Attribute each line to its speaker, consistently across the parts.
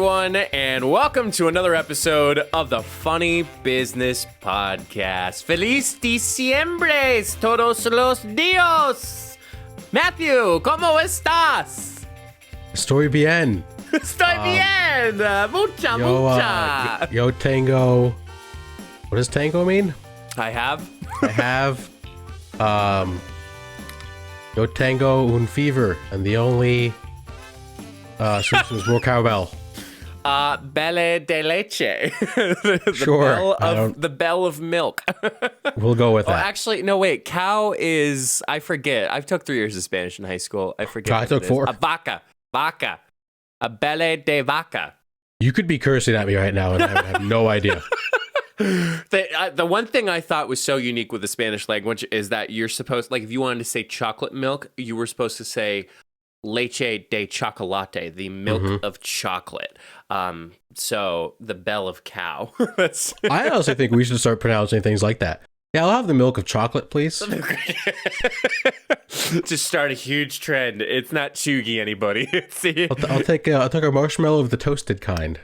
Speaker 1: everyone, and welcome to another episode of the Funny Business Podcast. Feliz diciembre, todos los dios. Matthew, ¿cómo estás?
Speaker 2: Estoy bien.
Speaker 1: Estoy bien. Mucha.
Speaker 2: Yo tengo. What does tango mean?
Speaker 1: I have.
Speaker 2: Yo tengo un fever, and the only solution is more cowbell.
Speaker 1: Belle de leche.
Speaker 2: Sure.
Speaker 1: The bell of milk.
Speaker 2: We'll go with
Speaker 1: Oh,
Speaker 2: that.
Speaker 1: actually, no, wait. Cow is, I forget. I took 3 years of Spanish in high school. I forget.
Speaker 2: I took 4.
Speaker 1: A vaca. A belle de vaca.
Speaker 2: You could be cursing at me right now, and I would have no idea.
Speaker 1: The one thing I thought was so unique with the Spanish language is that you're supposed, like, if you wanted to say chocolate milk, you were supposed to say leche de chocolate, the milk of chocolate. So the bell of cow.
Speaker 2: I honestly think we should start pronouncing things like that. Yeah, I'll have the milk of chocolate, please.
Speaker 1: Just start a huge trend. It's not chuggy, anybody.
Speaker 2: I'll take a marshmallow of the toasted kind.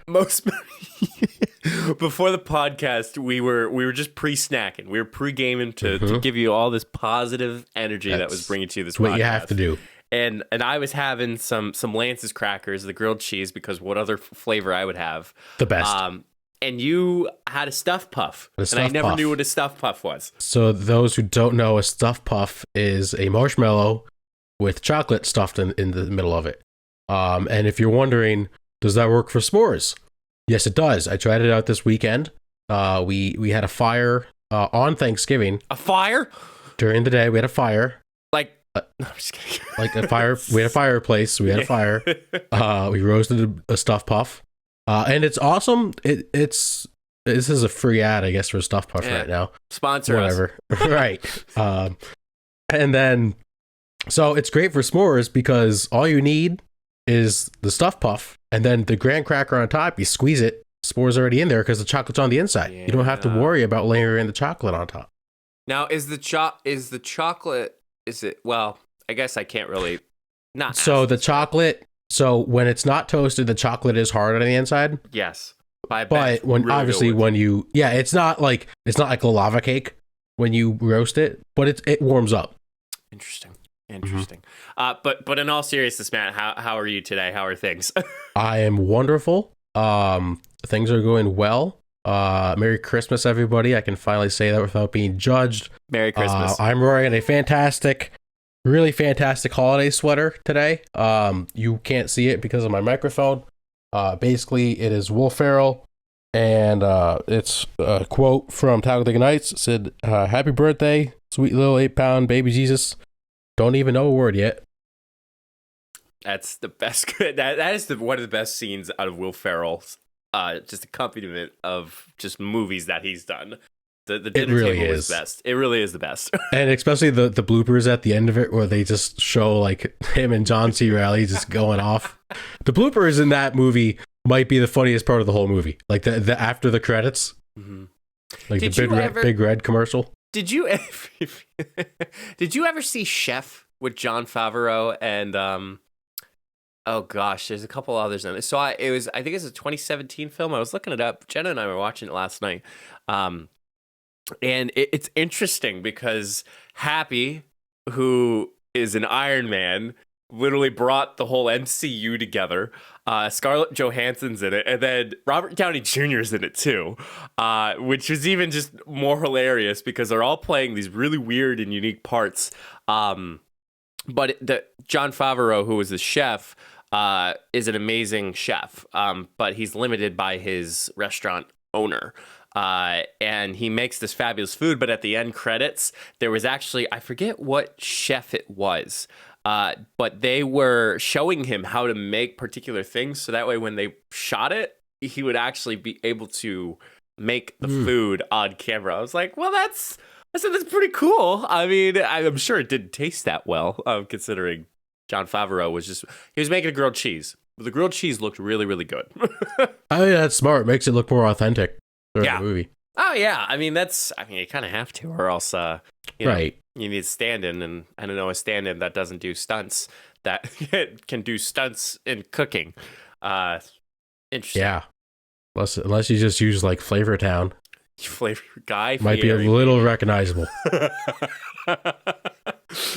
Speaker 1: Before the podcast, we were just pre-snacking. We were pre-gaming to give you all this positive energy that was bringing to you this podcast.
Speaker 2: What you have to do.
Speaker 1: And I was having some Lance's crackers, the grilled cheese, because what other flavor I would have?
Speaker 2: The best.
Speaker 1: And you had a stuffed puff. I never knew what a stuffed puff was.
Speaker 2: So those who don't know, a stuffed puff is a marshmallow with chocolate stuffed in the middle of it. And if you're wondering, does that work for s'mores? Yes, it does. I tried it out this weekend. We had a fire on Thanksgiving.
Speaker 1: A fire?
Speaker 2: During the day, we had a fire.
Speaker 1: No, I'm just kidding.
Speaker 2: Like a fire. We had a fireplace. We had a fire. We roasted a stuffed puff. And it's awesome. This is a free ad, I guess, for a stuffed puff right now.
Speaker 1: Sponsor
Speaker 2: Whatever. Right. And then, so it's great for s'mores because all you need is the stuffed puff, and then the graham cracker on top. You squeeze it. S'mores already in there because the chocolate's on the inside. Yeah. You don't have to worry about layering the chocolate on top.
Speaker 1: Now, is the chocolate? Is it? Well, I guess I can't really. Not
Speaker 2: so the chocolate. So when it's not toasted, the chocolate is hard on the inside.
Speaker 1: Yes,
Speaker 2: but when really obviously when you it's not like a lava cake when you roast it, but it warms up.
Speaker 1: Interesting. But in all seriousness, Matt, how are you today? How are things?
Speaker 2: I am wonderful. Things are going well. Merry Christmas, everybody. I can finally say that without being judged.
Speaker 1: Merry Christmas.
Speaker 2: I'm wearing a really fantastic holiday sweater today. You can't see it because of my microphone. Basically, it is Will Ferrell, and it's a quote from Talladega Nights. It said, "Happy birthday, sweet little 8-pound baby Jesus. Don't even know a word yet."
Speaker 1: That's the best. That is one of the best scenes out of Will Ferrell's. Just accompaniment of just movies that he's done. The dinner
Speaker 2: really
Speaker 1: table is best. It really is the best.
Speaker 2: And especially the bloopers at the end of it where they just show like him and John C. Reilly just going off. The bloopers in that movie might be the funniest part of the whole movie. Like the after the credits. Mm-hmm. Like the big red commercial.
Speaker 1: Did you ever see Chef with Jon Favreau and oh gosh, there's a couple others in it. So I think it's a 2017 film. I was looking it up. Jenna and I were watching it last night. And it's interesting because Happy, who is an Iron Man, literally brought the whole MCU together. Scarlett Johansson's in it, and then Robert Downey Jr. is in it too, which is even just more hilarious because they're all playing these really weird and unique parts. But Jon Favreau, who is the chef, is an amazing chef, but he's limited by his restaurant owner. And he makes this fabulous food, but at the end credits, there was actually, I forget what chef it was, but they were showing him how to make particular things, so that way when they shot it, he would actually be able to make the food on camera. I was like, well, I said that's pretty cool. I mean, I'm sure it didn't taste that well, considering Jon Favreau he was making a grilled cheese. But the grilled cheese looked really, really good.
Speaker 2: I mean, that's smart. It makes it look more authentic.
Speaker 1: Yeah.
Speaker 2: The movie.
Speaker 1: Oh yeah. I mean, you kind of have to, or else,
Speaker 2: right.
Speaker 1: You need a stand-in, and I don't know a stand-in that doesn't do stunts that can do stunts in cooking. Interesting.
Speaker 2: Yeah. Unless you just use like Flavortown,
Speaker 1: Flavor Guy
Speaker 2: might be a
Speaker 1: Fieri.
Speaker 2: little recognizable.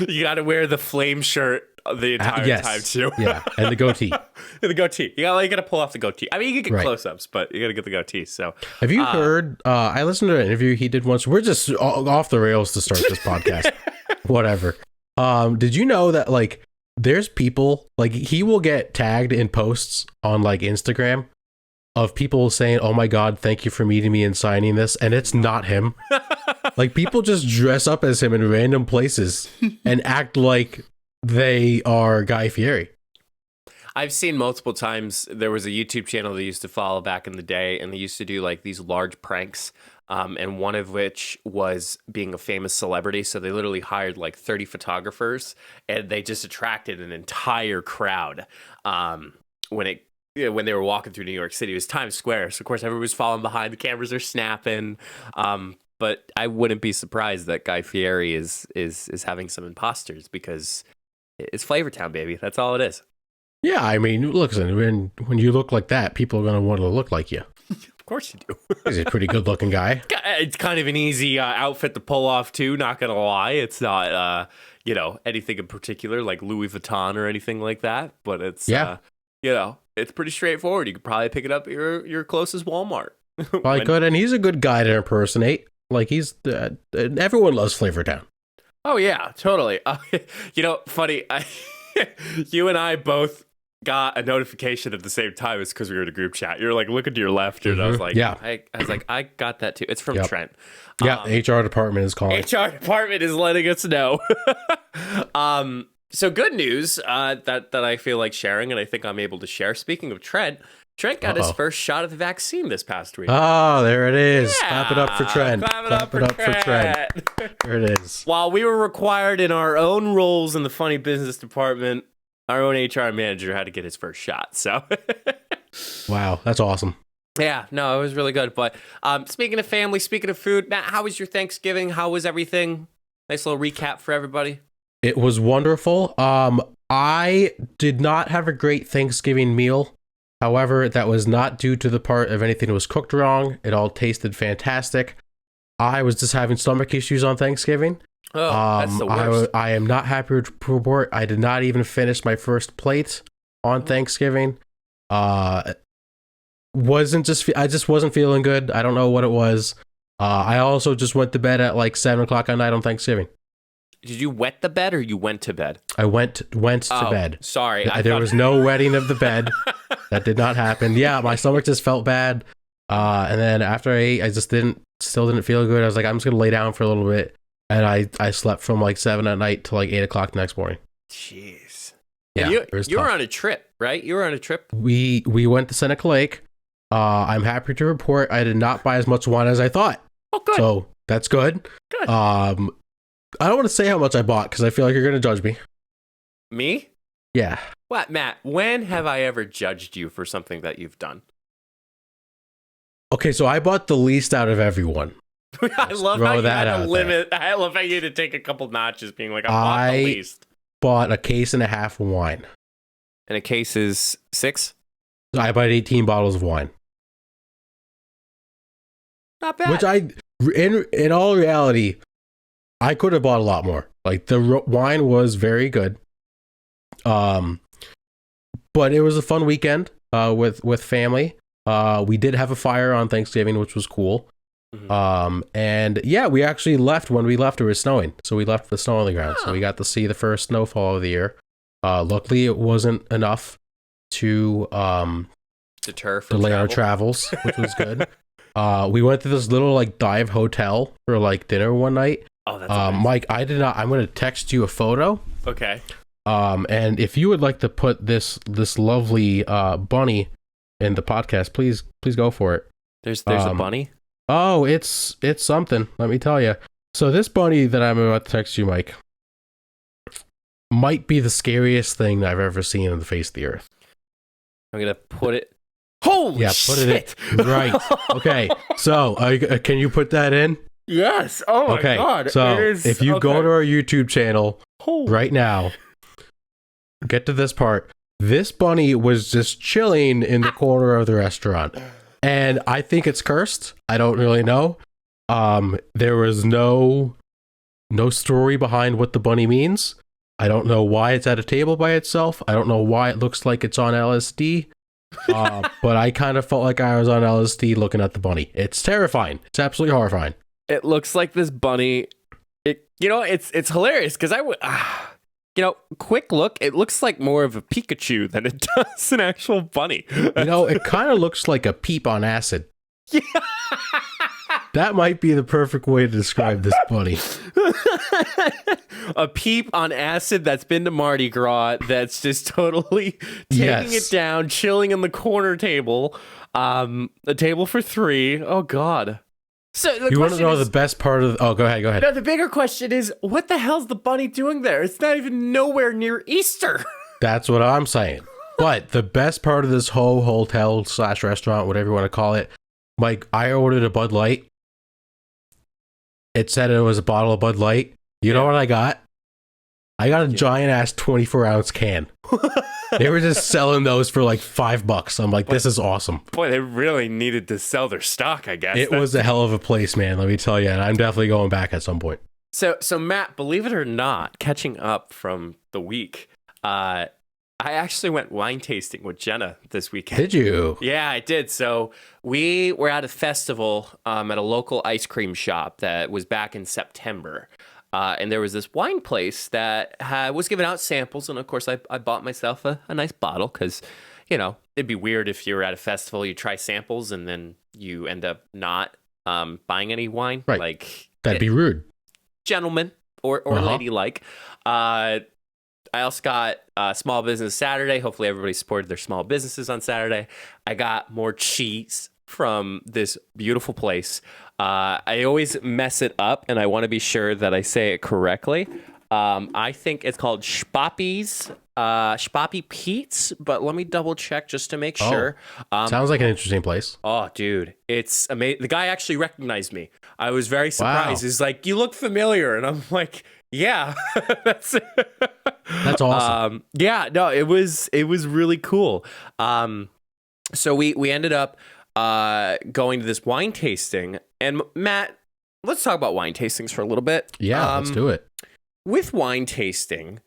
Speaker 1: You got to wear the flame shirt the entire
Speaker 2: Yes.
Speaker 1: time too.
Speaker 2: Yeah, and the goatee.
Speaker 1: And the goatee. You got to pull off the goatee. I mean, you can get
Speaker 2: Right.
Speaker 1: close-ups, but you got to get the goatee. So,
Speaker 2: Have you heard? I listened to an interview he did once. We're just off the rails to start this podcast. Whatever. Did you know that like there's people like he will get tagged in posts on like Instagram of people saying, "Oh my God, thank you for meeting me and signing this," and it's not him. Like people just dress up as him in random places and act like they are Guy Fieri.
Speaker 1: I've seen multiple times. There was a YouTube channel they used to follow back in the day, and they used to do like these large pranks. And one of which was being a famous celebrity. So they literally hired like 30 photographers, and they just attracted an entire crowd. When they were walking through New York City, it was Times Square. So of course everyone was following behind. The cameras are snapping. But I wouldn't be surprised that Guy Fieri is having some imposters because it's Flavortown, baby. That's all it is.
Speaker 2: Yeah, I mean, listen, when you look like that, people are going to want to look like you.
Speaker 1: Of course you do.
Speaker 2: He's a pretty good looking guy.
Speaker 1: It's kind of an easy outfit to pull off too. Not gonna lie, it's not anything in particular like Louis Vuitton or anything like that. But it's it's pretty straightforward. You could probably pick it up at your closest Walmart.
Speaker 2: Probably good, and he's a good guy to impersonate. Like he's everyone loves Flavortown.
Speaker 1: Oh yeah, totally. Funny. You and I both got a notification at the same time. It's because we were in a group chat. You're like looking to your left, and I was like,
Speaker 2: yeah.
Speaker 1: I was like, I got that too. It's from Trent.
Speaker 2: Yeah, HR department is calling.
Speaker 1: HR department is letting us know. So good news that I feel like sharing, and I think I'm able to share. Speaking of Trent got his first shot of the vaccine this past week.
Speaker 2: Oh, there it is.
Speaker 1: Yeah.
Speaker 2: Clap it up for Trent.
Speaker 1: Clap it up for Trent.
Speaker 2: There it is.
Speaker 1: While we were required in our own roles in the funny business department, our own HR manager had to get his first shot. So,
Speaker 2: wow, that's awesome.
Speaker 1: Yeah, no, it was really good. But speaking of family, speaking of food, Matt, how was your Thanksgiving? How was everything? Nice little recap for everybody.
Speaker 2: It was wonderful. I did not have a great Thanksgiving meal. However, that was not due to the part of anything that was cooked wrong. It all tasted fantastic. I was just having stomach issues on Thanksgiving.
Speaker 1: Oh, that's the worst.
Speaker 2: I am not happy to report. I did not even finish my first plate on Thanksgiving. I just wasn't feeling good. I don't know what it was. I also just went to bed at like 7 o'clock at night on Thanksgiving.
Speaker 1: Did you wet the bed or you went to bed?
Speaker 2: I went to bed.
Speaker 1: Sorry.
Speaker 2: There was no wetting of the bed. That did not happen. Yeah, my stomach just felt bad. And then after I ate, I just still didn't feel good. I was like, I'm just going to lay down for a little bit. And I slept from like 7 at night to like 8 o'clock the next morning.
Speaker 1: Jeez.
Speaker 2: Yeah,
Speaker 1: you were on a trip, right? You were on a trip?
Speaker 2: We went to Seneca Lake. I'm happy to report I did not buy as much wine as I thought.
Speaker 1: Oh, good.
Speaker 2: So that's good.
Speaker 1: Good.
Speaker 2: I don't want to say how much I bought because I feel like you're going to judge me.
Speaker 1: Me?
Speaker 2: Yeah.
Speaker 1: What, Matt? When have I ever judged you for something that you've done?
Speaker 2: Okay, so I bought the least out of everyone.
Speaker 1: I love how you had a limit. I love how you had to take a couple notches being like, I bought the least.
Speaker 2: Bought a case and a half of wine.
Speaker 1: And a case is 6?
Speaker 2: I bought 18 bottles of wine.
Speaker 1: Not bad.
Speaker 2: Which in all reality, I could have bought a lot more. Like the wine was very good. But it was a fun weekend with family. We did have a fire on Thanksgiving, which was cool. Mm-hmm. And yeah, we actually left. When we left, it was snowing, so we left the snow on the ground. So we got to see the first snowfall of the year. Luckily, it wasn't enough to
Speaker 1: deter from
Speaker 2: delay our travels, which was good. We went to this little like dive hotel for like dinner one night.
Speaker 1: Oh, that's amazing.
Speaker 2: Mike, I'm going to text you a photo.
Speaker 1: Okay.
Speaker 2: And if you would like to put this lovely bunny in the podcast, please go for it.
Speaker 1: There's a bunny?
Speaker 2: Oh, it's something. Let me tell you. So this bunny that I'm about to text you, Mike, might be the scariest thing I've ever seen on the face of the earth.
Speaker 1: I'm gonna put it. Holy shit!
Speaker 2: Put it in. Right. Okay. So can you put that in?
Speaker 1: Yes. Oh my god.
Speaker 2: So if you go to our YouTube channel right now, get to this part. This bunny was just chilling in the corner of the restaurant. And I think it's cursed. I don't really know. There was no story behind what the bunny means. I don't know why it's at a table by itself. I don't know why it looks like it's on LSD. But I kind of felt like I was on LSD looking at the bunny. It's terrifying. It's absolutely horrifying.
Speaker 1: It looks like this bunny. It's hilarious because quick look. It looks like more of a Pikachu than it does an actual bunny.
Speaker 2: It kind of looks like a peep on acid. Yeah. That might be the perfect way to describe this bunny.
Speaker 1: A peep on acid that's been to Mardi Gras, that's just totally taking it down, chilling in the corner table. A table for 3. Oh, God. So
Speaker 2: you want to know the best part of... Oh, go ahead.
Speaker 1: No, the bigger question is, what the hell's the bunny doing there? It's not even nowhere near Easter.
Speaker 2: That's what I'm saying. But the best part of this whole hotel/restaurant, whatever you want to call it, Mike, I ordered a Bud Light. It said it was a bottle of Bud Light. You know what I got? I got a giant-ass 24-ounce can. They were just selling those for like $5. I'm like, this is awesome.
Speaker 1: Boy, they really needed to sell their stock, I guess.
Speaker 2: It was a hell of a place, man, let me tell you. And I'm definitely going back at some point.
Speaker 1: So Matt, believe it or not, catching up from the week, I actually went wine tasting with Jenna this weekend.
Speaker 2: Did you?
Speaker 1: Yeah, I did. So we were at a festival at a local ice cream shop that was back in September. And there was this wine place that was giving out samples. And of course, I bought myself a nice bottle because, it'd be weird if you were at a festival, you try samples and then you end up not buying any wine.
Speaker 2: Right. That'd be rude.
Speaker 1: Gentleman or ladylike. I also got Small Business Saturday. Hopefully everybody supported their small businesses on Saturday. I got more cheese from this beautiful place. I always mess it up, and I want to be sure that I say it correctly. I think it's called Spappy Pete's, but let me double check just to make sure.
Speaker 2: Sounds like an interesting place.
Speaker 1: Oh, dude, it's amazing. The guy actually recognized me. I was very surprised.
Speaker 2: Wow.
Speaker 1: He's like, "You look familiar," and I'm like, "Yeah, that's
Speaker 2: awesome."
Speaker 1: Yeah, no, it was really cool. So we ended up going to this wine tasting, and Matt, let's talk about wine tastings for a little bit.
Speaker 2: Yeah, let's do it.
Speaker 1: With wine tasting,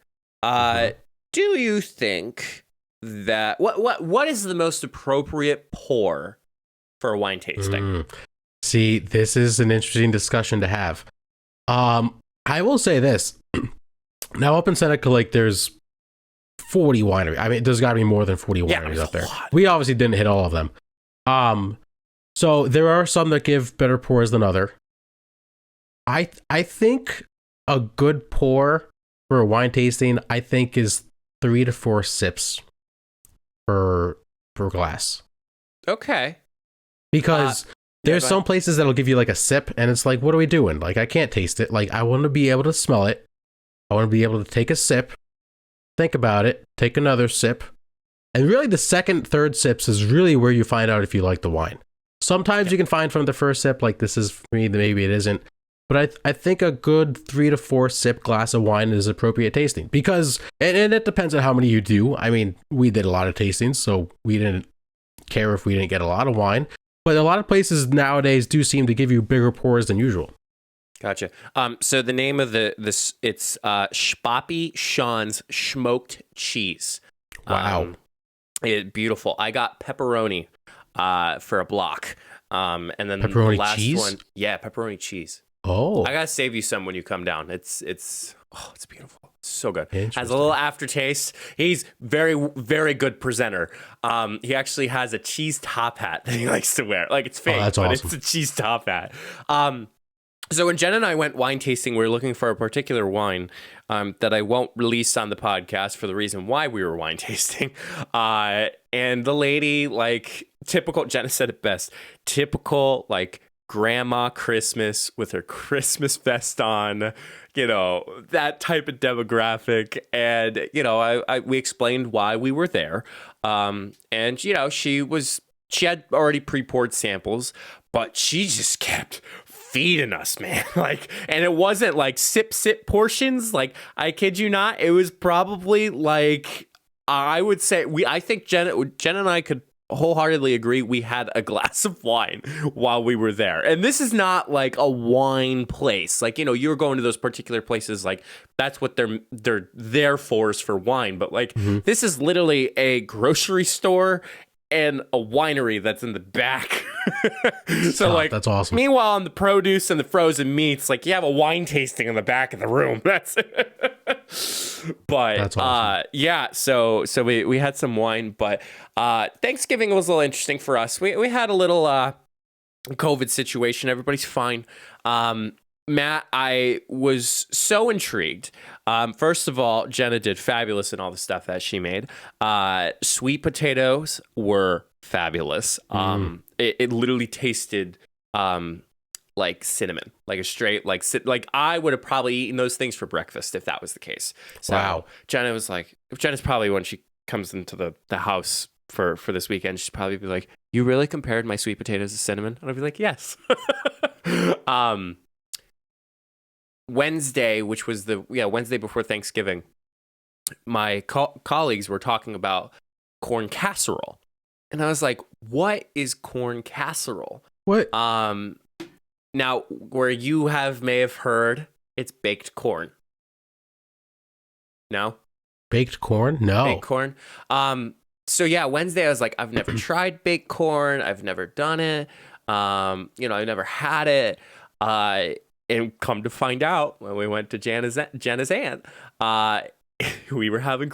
Speaker 1: do you think that what is the most appropriate pour for a wine tasting?
Speaker 2: See, this is an interesting discussion to have. I will say this. Now, up in Seneca Lake, there's 40 wineries. I mean, there's got to be more than 40 wineries up there. We obviously didn't hit all of them. So there are some that give better pours than other. I think a good pour for a wine tasting, I think, is 3 to 4 sips per glass.
Speaker 1: Okay.
Speaker 2: Because there's some places that'll give you like a sip, and it's like, what are we doing? Like, I can't taste it. Like, I want to be able to smell it. I want to be able to take a sip, think about it, take another sip. And really the second, third sips is really where you find out if you like the wine. Sometimes you can find from the first sip, like, this is for me, maybe it isn't. But I think a good 3 to 4 sip glass of wine is appropriate tasting. Because, and it depends on how many you do. I mean, we did a lot of tastings, so we didn't care if we didn't get a lot of wine. But a lot of places nowadays do seem to give you bigger pours than usual.
Speaker 1: Gotcha. So the name of it's Spappy Sean's Smoked Cheese.
Speaker 2: Wow.
Speaker 1: Beautiful. I got pepperoni for a block. And then
Speaker 2: pepperoni
Speaker 1: the last
Speaker 2: cheese?
Speaker 1: one. Yeah, pepperoni cheese.
Speaker 2: Oh.
Speaker 1: I gotta save you some when you come down. It's beautiful. So good. Has a little aftertaste. He's very, very good presenter. He actually has a cheese top hat that he likes to wear. Like, it's fake,
Speaker 2: that's
Speaker 1: but
Speaker 2: awesome.
Speaker 1: It's a cheese top hat. So when Jen and I went wine tasting, we were looking for a particular wine that I won't release on the podcast for the reason why we were wine tasting. And the lady, like, typical, Jenna said it best, typical, like, grandma Christmas with her Christmas vest on, that type of demographic. And, we explained why we were there. And, she had already pre-poured samples, but she just kept feeding us, man. Like, and it wasn't like sip portions. Like, I kid you not, it was probably like I would say I think Jen and I could wholeheartedly agree we had a glass of wine while we were there. And this is not like a wine place. Like, you're going to those particular places, like that's what they're there for, is for wine. But like this is literally a grocery store and a winery that's in the back. So like, that's awesome. Meanwhile, on the produce and the frozen meats, like you have a wine tasting in the back of the room. That's but that's awesome. Yeah, so we had some wine, but Thanksgiving was a little interesting for us. We had a little COVID situation. Everybody's fine. Matt, I was so intrigued. First of all, Jenna did fabulous in all the stuff that she made. Sweet potatoes were fabulous. It literally tasted like cinnamon, like a straight, like I would have probably eaten those things for breakfast if that was the case. So wow. Jenna's probably, when she comes into the house for this weekend, she'd probably be like, "You really compared my sweet potatoes to cinnamon?" And I'd be like, "Yes." Wednesday, which was Wednesday before Thanksgiving, my colleagues were talking about corn casserole. And I was like, what is corn casserole?
Speaker 2: What?
Speaker 1: Now, where you may have heard, it's baked corn. No?
Speaker 2: Baked corn? No.
Speaker 1: Baked corn. So yeah, Wednesday I was like, I've never tried baked corn. I've never done it. I've never had it. And come to find out, when we went to Jenna's aunt, we were having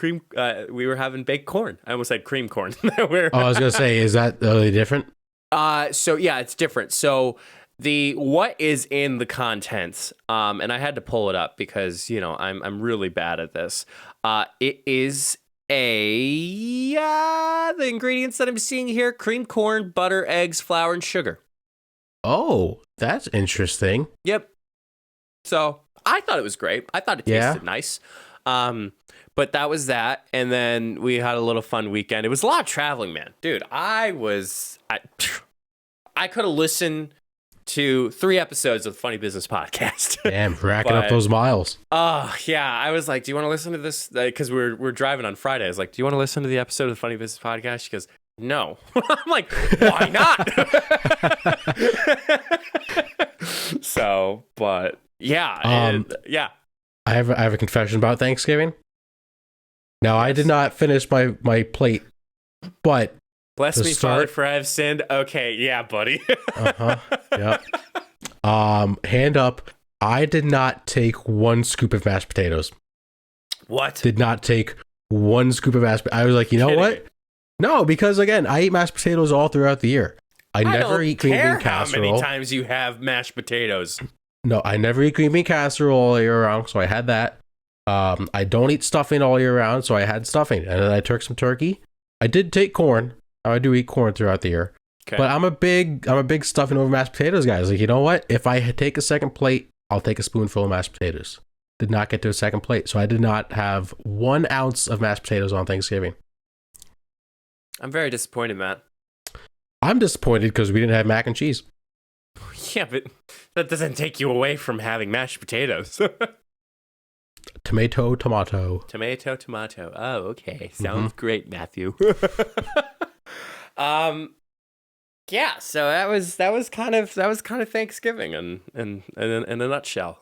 Speaker 1: baked corn. I almost said cream corn.
Speaker 2: I was gonna say, is that really different?
Speaker 1: So yeah, it's different. So what is in the contents? And I had to pull it up because I'm really bad at this. It is the ingredients that I'm seeing here: cream corn, butter, eggs, flour, and sugar.
Speaker 2: Oh, that's interesting.
Speaker 1: Yep. So I thought it was great. I thought it tasted nice. But that was that. And then we had a little fun weekend. It was a lot of traveling, man. Dude, I could have listened to 3 episodes of the Funny Business Podcast.
Speaker 2: Damn, racking up those miles.
Speaker 1: Oh, yeah. I was like, do you want to listen to this? Because we're driving on Friday. I was like, do you want to listen to the episode of the Funny Business Podcast? She goes, no. I'm like, why not? So, but yeah. Yeah.
Speaker 2: I have a confession about Thanksgiving. Now, I did not finish my plate, but
Speaker 1: bless me, Father, for I have sinned. Okay, yeah, buddy.
Speaker 2: Yeah. Hand up. I did not take 1 scoop of mashed potatoes.
Speaker 1: What?
Speaker 2: Did not take 1 scoop of mashed. I was like, you know what? No, because again, I eat mashed potatoes all throughout the year. I never eat green bean casserole.
Speaker 1: How many times you have mashed potatoes?
Speaker 2: No, I never eat green bean casserole all year round, so I had that. I don't eat stuffing all year round, so I had stuffing, and then I took some turkey. I did take corn. I do eat corn throughout the year, but I'm a big stuffing over mashed potatoes guy. Like, you know what? If I take a second plate, I'll take a spoonful of mashed potatoes. Did not get to a second plate, so I did not have 1 ounce of mashed potatoes on Thanksgiving.
Speaker 1: I'm very disappointed, Matt.
Speaker 2: I'm disappointed because we didn't have mac and cheese.
Speaker 1: Yeah, but that doesn't take you away from having mashed potatoes.
Speaker 2: Tomato.
Speaker 1: Oh, okay. Sounds great, Matthew. Yeah, so that was kind of Thanksgiving in a nutshell.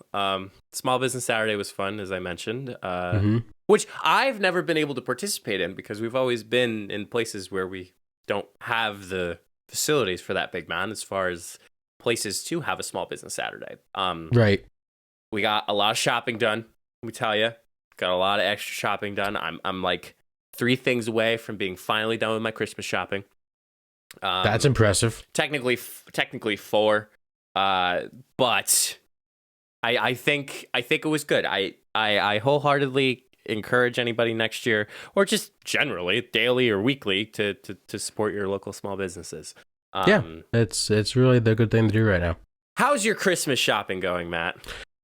Speaker 1: Small Business Saturday was fun, as I mentioned. Which I've never been able to participate in because we've always been in places where we don't have the facilities for that big, man, as far as places to have a Small Business Saturday.
Speaker 2: Right.
Speaker 1: We got a lot of shopping done, let me tell you. Got a lot of extra shopping done. I'm like 3 things away from being finally done with my Christmas shopping.
Speaker 2: That's impressive.
Speaker 1: Technically 4. But I think it was good. I wholeheartely encourage anybody next year, or just generally daily or weekly, to support your local small businesses.
Speaker 2: Yeah, it's really the good thing to do right now.
Speaker 1: How's your Christmas shopping going, Matt?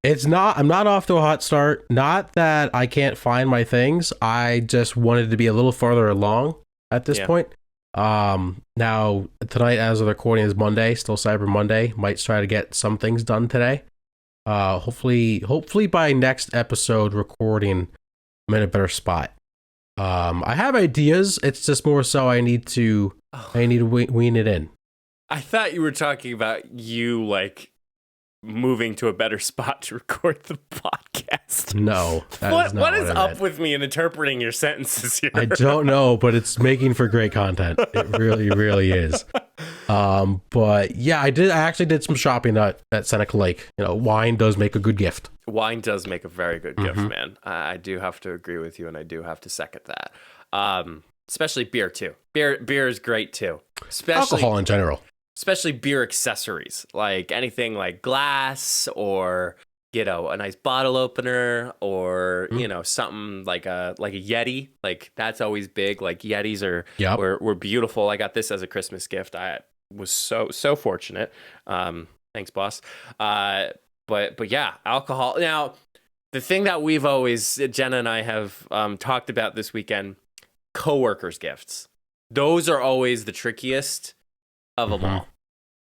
Speaker 2: I'm not off to a hot start. Not that I can't find my things. I just wanted to be a little farther along at this point. Now tonight, as of recording, is Monday, still Cyber Monday. Might try to get some things done today. Hopefully by next episode recording, I'm in a better spot. I have ideas. It's just more so I need to wean it in.
Speaker 1: I thought you were talking about you like moving to a better spot to record the podcast.
Speaker 2: No.
Speaker 1: What is up with me in interpreting your sentences here?
Speaker 2: I don't know, but it's making for great content. It really, really is. But yeah, I actually did some shopping at Seneca Lake. You know, wine does make a good gift.
Speaker 1: Wine does make a very good gift, man. I do have to agree with you, and I do have to second that. Especially beer too. Beer is great too. Especially
Speaker 2: alcohol in general.
Speaker 1: Especially beer accessories, like anything like glass or, you know, a nice bottle opener or, you know, something like a Yeti. Like that's always big. Like Yetis were beautiful. I got this as a Christmas gift. I was so fortunate. Thanks, boss. But yeah, alcohol. Now, the thing that we've always, Jenna and I have talked about this weekend, coworkers' gifts. Those are always the trickiest of them all.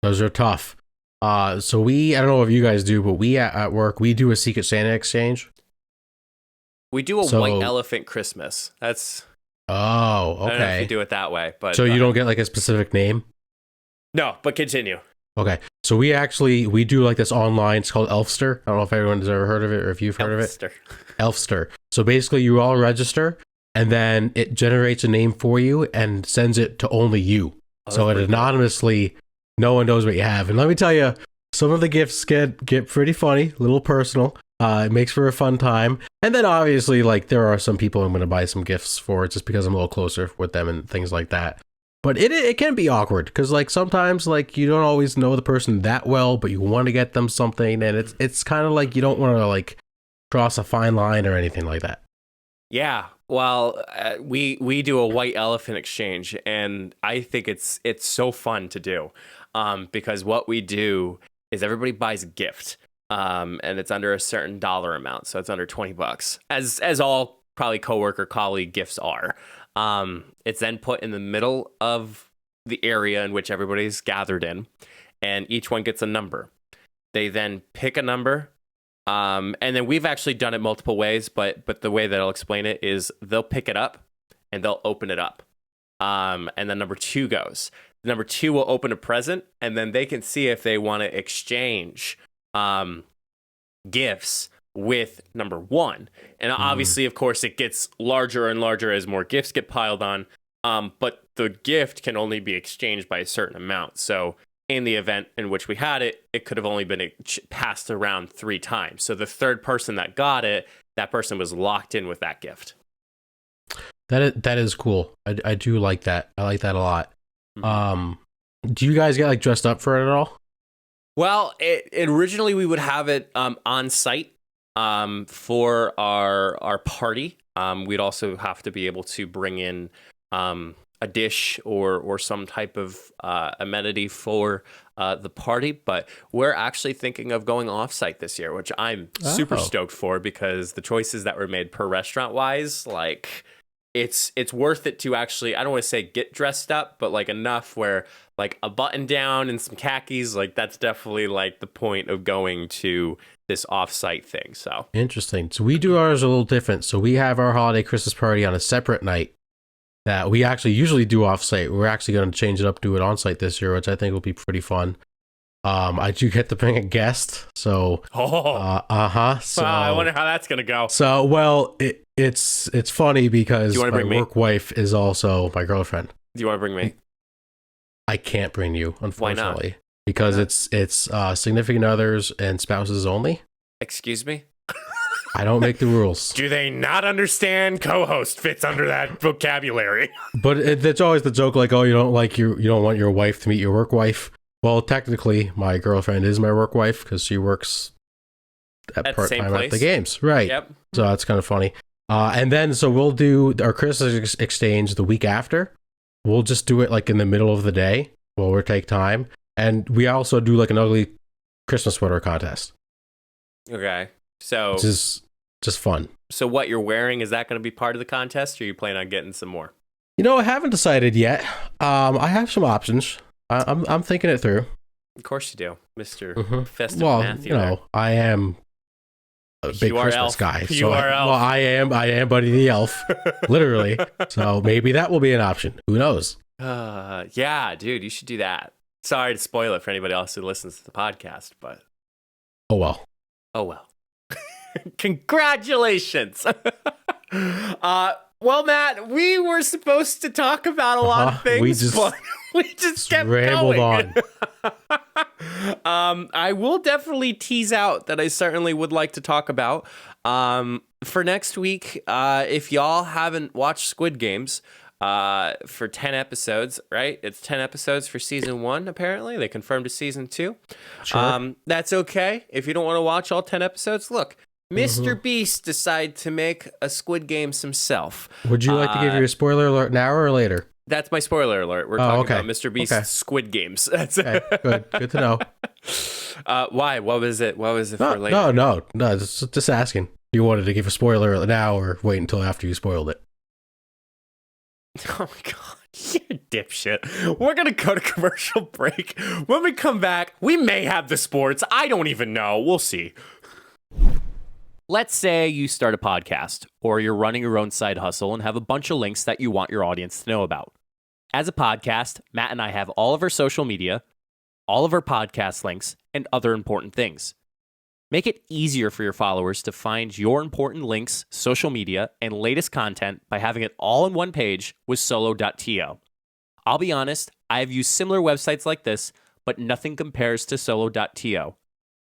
Speaker 2: Those are tough. So I don't know if you guys do, but we at work, we do a Secret Santa exchange.
Speaker 1: We do a white elephant Christmas. That's...
Speaker 2: Oh, okay.
Speaker 1: I don't know if you do it that way, but...
Speaker 2: So you don't get like a specific name?
Speaker 1: No, but continue.
Speaker 2: Okay. So we do like this online, it's called Elfster. I don't know if everyone's ever heard of it or if you've heard of it. Elfster. So basically you all register and then it generates a name for you and sends it to only you. So it anonymously, no one knows what you have. And let me tell you, some of the gifts get pretty funny, a little personal. It makes for a fun time. And then obviously, like, there are some people I'm going to buy some gifts for just because I'm a little closer with them and things like that. But it can be awkward because, like, sometimes, like, you don't always know the person that well, but you want to get them something. And it's kind of like you don't want to, like, cross a fine line or anything like that.
Speaker 1: Yeah. Well, we do a white elephant exchange, and I think it's so fun to do because what we do is everybody buys a gift, and it's under a certain dollar amount, so it's under $20, as all probably coworker colleague gifts are. It's then put in the middle of the area in which everybody's gathered in, and each one gets a number. They then pick a number. And then we've actually done it multiple ways, but the way that I'll explain it is they'll pick it up and they'll open it up. And then number 2 goes. Number 2 will open a present, and then they can see if they want to exchange gifts with number 1. And obviously, of course, it gets larger and larger as more gifts get piled on. But the gift can only be exchanged by a certain amount. So in the event in which we had it, it could have only been passed around 3 times. So the third person that got it, that person was locked in with that gift.
Speaker 2: That is cool. I do like that. I like that a lot. Do you guys get like dressed up for it at all?
Speaker 1: Well, originally we would have it on site for our party. We'd also have to be able to bring in a dish or some type of amenity for the party, but we're actually thinking of going off-site this year, which I'm super stoked for because the choices that were made per restaurant wise, like it's worth it to actually, I don't want to say get dressed up, but like enough where like a button down and some khakis, like that's definitely like the point of going to this off-site thing. So
Speaker 2: interesting. So we do ours a little different. So we have our holiday Christmas party on a separate night that we actually usually do off-site. We're actually going to change it up, do it on-site this year, which I think will be pretty fun. I do get to bring a guest, so
Speaker 1: So I wonder how that's going to go.
Speaker 2: So well, it's funny because my work wife is also my girlfriend.
Speaker 1: Do you want to bring me?
Speaker 2: I can't bring you, unfortunately.
Speaker 1: Why not?
Speaker 2: Because it's significant others and spouses only.
Speaker 1: Excuse me?
Speaker 2: I don't make the rules.
Speaker 1: Do they not understand co-host fits under that vocabulary?
Speaker 2: But it's always the joke, like, oh, you don't want your wife to meet your work wife. Well, technically, my girlfriend is my work wife because she works at part-time at the games, right? Yep. So that's kind of funny. And then so we'll do our Christmas exchange the week after. We'll just do it like in the middle of the day while we take time, and we also do like an ugly Christmas sweater contest.
Speaker 1: Okay. So
Speaker 2: which is just fun.
Speaker 1: So what you're wearing, is that going to be part of the contest, or are you planning on getting some more?
Speaker 2: You know, I haven't decided yet. I have some options. I'm thinking it through.
Speaker 1: Of course you do, Mr. Festive
Speaker 2: well,
Speaker 1: Matthew.
Speaker 2: You know, I am a big
Speaker 1: You are
Speaker 2: Christmas
Speaker 1: Elf.
Speaker 2: guy.
Speaker 1: You are Elf.
Speaker 2: Well, I am Buddy the Elf, literally. So maybe that will be an option. Who knows?
Speaker 1: Yeah, dude, you should do that. Sorry to spoil it for anybody else who listens to the podcast, but
Speaker 2: Oh well.
Speaker 1: oh well. Congratulations. Well, Matt, we were supposed to talk about a lot of things, but we just kept
Speaker 2: rambled
Speaker 1: going.
Speaker 2: on.
Speaker 1: I will definitely tease out that I certainly would like to talk about for next week. If y'all haven't watched Squid Games, for 10 episodes, right? It's 10 episodes for season 1, apparently. They confirmed to season 2.
Speaker 2: Sure.
Speaker 1: That's okay. If you don't want to watch all 10 episodes, look, Mr. Beast decided to make a Squid Games himself.
Speaker 2: Would you like to give your spoiler alert now or later?
Speaker 1: That's my spoiler alert. We're talking
Speaker 2: okay.
Speaker 1: about Mr. Beast's Squid Games. That's
Speaker 2: Okay, good to know.
Speaker 1: Why? What was it? What was it for later?
Speaker 2: No. Just asking. You wanted to give a spoiler alert now or wait until after you spoiled it?
Speaker 1: Oh my god, you dipshit. We're gonna go to commercial break. When we come back, we may have the sports. I don't even know. We'll see. Let's say you start a podcast, or you're running your own side hustle and have a bunch of links that you want your audience to know about. As a podcast, Matt and I have all of our social media, all of our podcast links, and other important things. Make it easier for your followers to find your important links, social media, and latest content by having it all in one page with solo.to. I'll be honest, I have used similar websites like this, but nothing compares to solo.to.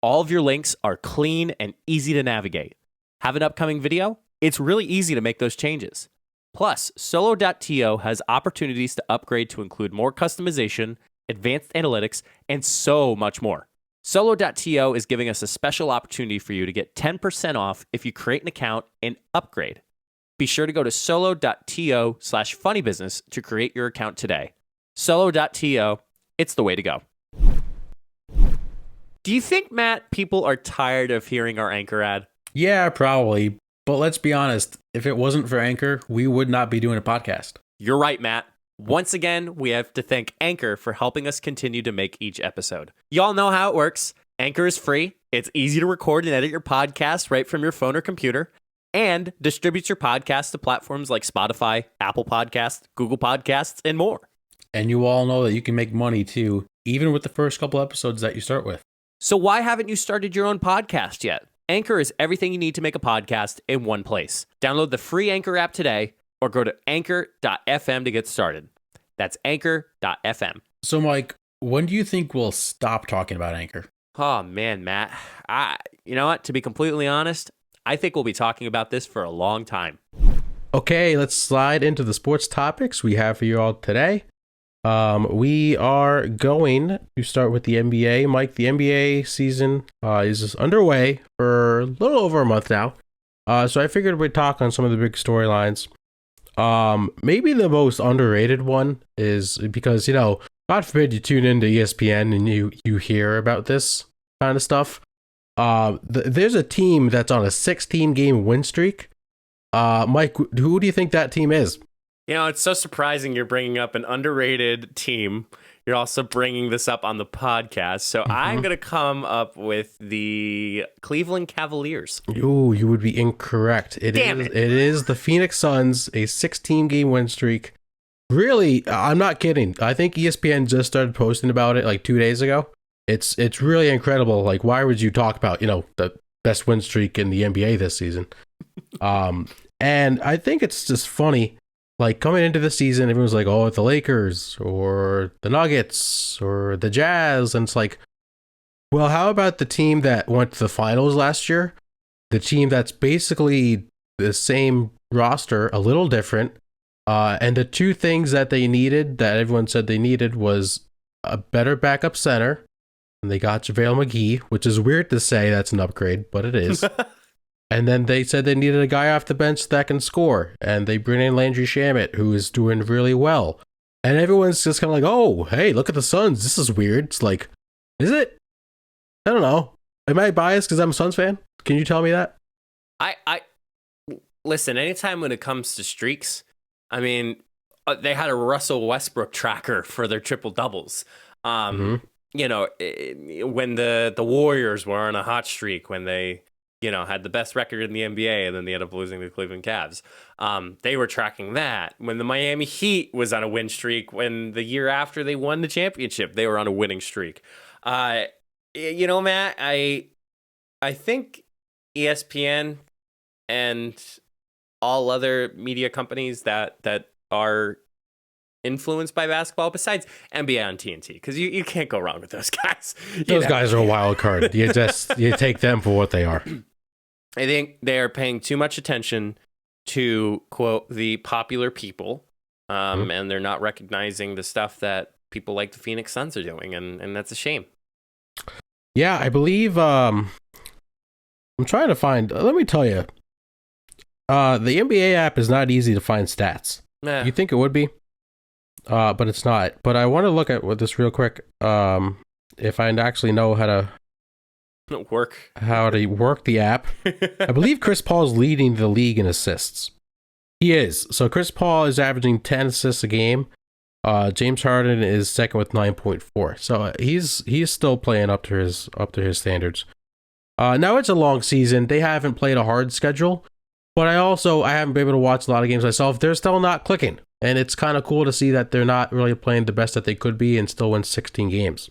Speaker 1: All of your links are clean and easy to navigate. Have an upcoming video? It's really easy to make those changes. Plus, solo.to has opportunities to upgrade to include more customization, advanced analytics, and so much more. Solo.to is giving us a special opportunity for you to get 10% off if you create an account and upgrade. Be sure to go to solo.to/funnybusiness to create your account today. Solo.to, it's the way to go. Do you think, Matt, people are tired of hearing our Anchor ad?
Speaker 2: Yeah, probably. But let's be honest, if it wasn't for Anchor, we would not be doing a podcast.
Speaker 1: You're right, Matt. Once again, we have to thank Anchor for helping us continue to make each episode. Y'all know how it works. Anchor is free. It's easy to record and edit your podcast right from your phone or computer, and distributes your podcast to platforms like Spotify, Apple Podcasts, Google Podcasts, and more.
Speaker 2: And you all know that you can make money too, even with the first couple episodes that you start with.
Speaker 1: So why haven't you started your own podcast yet? Anchor is everything you need to make a podcast in one place. Download the free Anchor app today or go to anchor.fm to get started. That's anchor.fm.
Speaker 2: So, Mike, when do you think we'll stop talking about Anchor?
Speaker 1: Oh, man, Matt. You know what? To be completely honest, I think we'll be talking about this for a long time.
Speaker 2: Okay, let's slide into the sports topics we have for you all today. We are going to start with the NBA. Mike, the NBA season is underway for a little over a month now. So I figured we'd talk on some of the big storylines. Maybe the most underrated one is because, God forbid you tune into ESPN and you hear about this kind of stuff. There's a team that's on a 16-game win streak. Mike, who do you think that team is?
Speaker 1: It's so surprising you're bringing up an underrated team. You're also bringing this up on the podcast. So I'm going to come up with the Cleveland Cavaliers.
Speaker 2: Ooh, you would be incorrect. It is the Phoenix Suns, a 16-game win streak. Really, I'm not kidding. I think ESPN just started posting about it like 2 days ago. It's really incredible. Like, why would you talk about, the best win streak in the NBA this season? And I think it's just funny. Like, coming into the season, everyone's like, oh, it's the Lakers or the Nuggets or the Jazz. And it's like, well, how about the team that went to the finals last year? The team that's basically the same roster, a little different. And the two things that they needed, that everyone said they needed, was a better backup center. And they got JaVale McGee, which is weird to say that's an upgrade, but it is. And then they said they needed a guy off the bench that can score. And they bring in Landry Shamet, who is doing really well. And everyone's just kind of like, oh, hey, look at the Suns. This is weird. It's like, is it? I don't know. Am I biased because I'm a Suns fan? Can you tell me that?
Speaker 1: I listen, anytime when it comes to streaks, I mean, they had a Russell Westbrook tracker for their triple doubles. When the Warriors were on a hot streak, when they had the best record in the NBA, and then they ended up losing to the Cleveland Cavs. They were tracking that. When the Miami Heat was on a win streak, when the year after they won the championship, they were on a winning streak. Matt, I think ESPN and all other media companies that are influenced by basketball, besides NBA on TNT, because you can't go wrong with those guys.
Speaker 2: Those guys are a wild card. You take them for what they are.
Speaker 1: I think they are paying too much attention to, quote, the popular people, and they're not recognizing the stuff that people like the Phoenix Suns are doing, and that's a shame.
Speaker 2: Yeah, I believe I'm trying to find, let me tell you, the NBA app is not easy to find stats. You think it would be? But it's not. But I want to look at this real quick. If I actually know how to work the app. I believe Chris Paul's leading the league in assists. He is. So Chris Paul is averaging 10 assists a game. James Harden is second with 9.4. So he's still playing up to his standards. Now it's a long season. They haven't played a hard schedule, but I haven't been able to watch a lot of games myself. They're still not clicking. And it's kind of cool to see that they're not really playing the best that they could be and still win 16 games.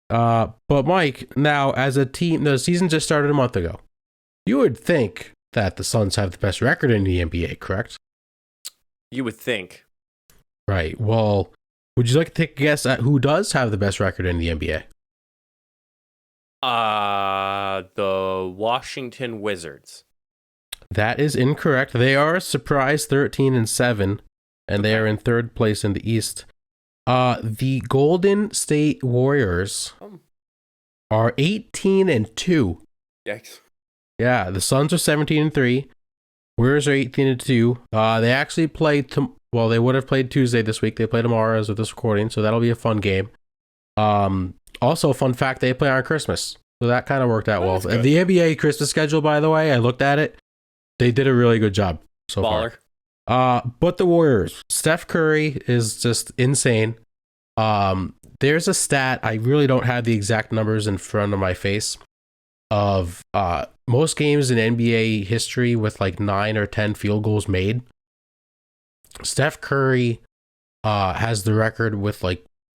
Speaker 2: But Mike, now as a team, the season just started a month ago. You would think that the Suns have the best record in the NBA, correct?
Speaker 1: You would think.
Speaker 2: Right. Well, would you like to take a guess at who does have the best record in the NBA?
Speaker 1: The Washington Wizards.
Speaker 2: That is incorrect. They are a surprise 13-7. And they are in third place in the East. The Golden State Warriors are 18-2.
Speaker 1: Yikes.
Speaker 2: Yeah, the Suns are 17-3. Warriors are 18-2. They actually played. They would have played Tuesday this week. They play tomorrow as of this recording, so that'll be a fun game. Also, fun fact: they play on Christmas, so that kind of worked out well. And the NBA Christmas schedule, by the way, I looked at it. They did a really good job so far. But the Warriors, Steph Curry is just insane. There's a stat, I really don't have the exact numbers in front of my face, of most games in NBA history with like 9 or 10 field goals made. Steph Curry has the record with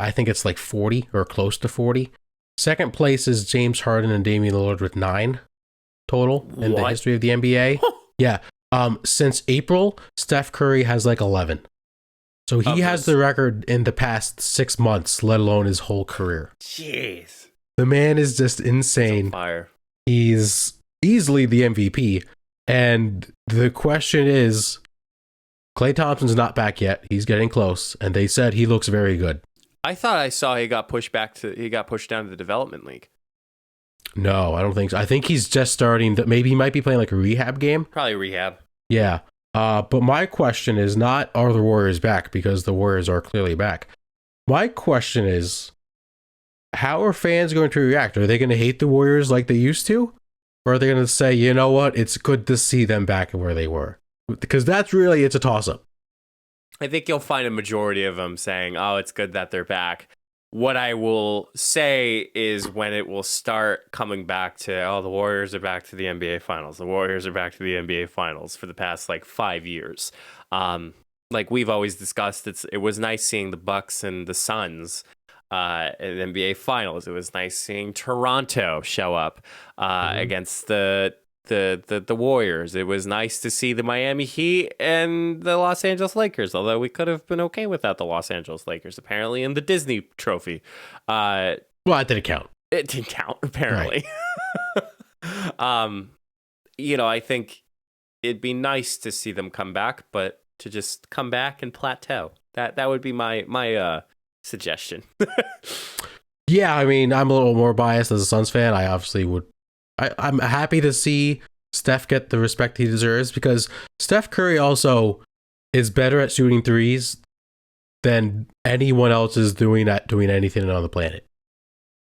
Speaker 2: I think it's 40 or close to 40. Second place is James Harden and Damian Lillard with 9 total in the history of the NBA. Yeah. Since April, Steph Curry has 11. So he has the record in the past 6 months, let alone his whole career.
Speaker 1: Jeez.
Speaker 2: The man is just insane.
Speaker 1: Fire.
Speaker 2: He's easily the MVP. And the question is, Klay Thompson's not back yet. He's getting close. And they said he looks very good.
Speaker 1: I thought I saw he got pushed down to the development league.
Speaker 2: No, I don't think so. I think he's just starting. Maybe he might be playing a rehab game.
Speaker 1: Probably rehab.
Speaker 2: Yeah. But my question is not, are the Warriors back? Because the Warriors are clearly back. My question is, how are fans going to react? Are they going to hate the Warriors like they used to? Or are they going to say, you know what? It's good to see them back where they were. Because it's a toss-up.
Speaker 1: I think you'll find a majority of them saying, oh, it's good that they're back. What I will say is when it will start coming back to, the Warriors are back to the NBA Finals. The Warriors are back to the NBA Finals for the past 5 years. Like we've always discussed, it was nice seeing the Bucks and the Suns in the NBA Finals. It was nice seeing Toronto show up against the Warriors. It was nice to see the Miami Heat and the Los Angeles Lakers, although we could have been okay without the Los Angeles Lakers, apparently, in the Disney trophy.
Speaker 2: Well, it didn't count.
Speaker 1: It didn't count, apparently. Right. I think it'd be nice to see them come back, but to just come back and plateau. That would be my suggestion.
Speaker 2: Yeah, I mean, I'm a little more biased as a Suns fan. I obviously would. I'm happy to see Steph get the respect he deserves, because Steph Curry also is better at shooting threes than anyone else is doing anything on the planet.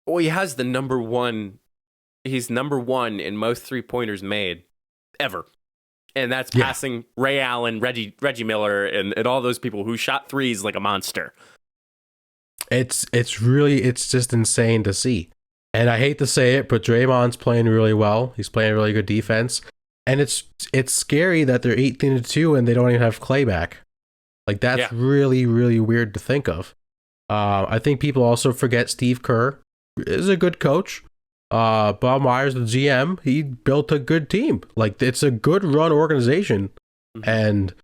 Speaker 1: Well, he has the number one. He's number one in most 3-pointers made ever. And that's passing Ray Allen, Reggie Miller, and all those people who shot threes like a monster.
Speaker 2: It's just insane to see. And I hate to say it, but Draymond's playing really well. He's playing really good defense. And it's scary that they're 18-2 and they don't even have Clay back. Like, that's really, really weird to think of. I think people also forget Steve Kerr is a good coach. Bob Myers, the GM, he built a good team. Like, it's a good run organization. Mm-hmm. And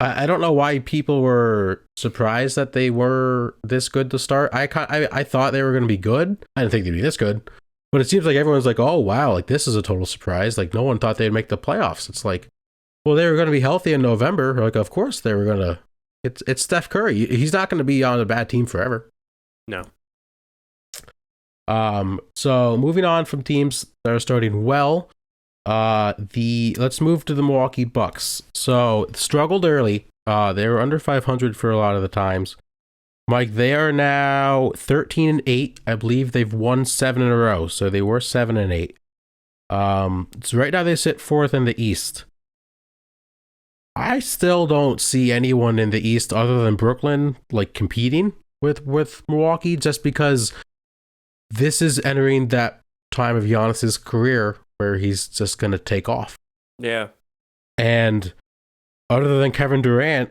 Speaker 2: I don't know why people were surprised that they were this good to start. I thought they were going to be good. I didn't think they'd be this good. But it seems like everyone's like, oh, wow, like, this is a total surprise. Like, no one thought they'd make the playoffs. It's like, well, they were going to be healthy in November. Like, of course they were going to. It's Steph Curry. He's not going to be on a bad team forever.
Speaker 1: No.
Speaker 2: So moving on from teams that are starting well, let's move to the Milwaukee Bucks. So struggled early. They were under 500 for a lot of the times. Mike, they are now 13-8. I believe they've won 7 in a row. So they were 7-8. So right now they sit 4th in the East. I still don't see anyone in the East other than Brooklyn like competing with Milwaukee, just because this is entering that time of Giannis's career where he's just going to take off.
Speaker 1: Yeah. And
Speaker 2: other than Kevin Durant,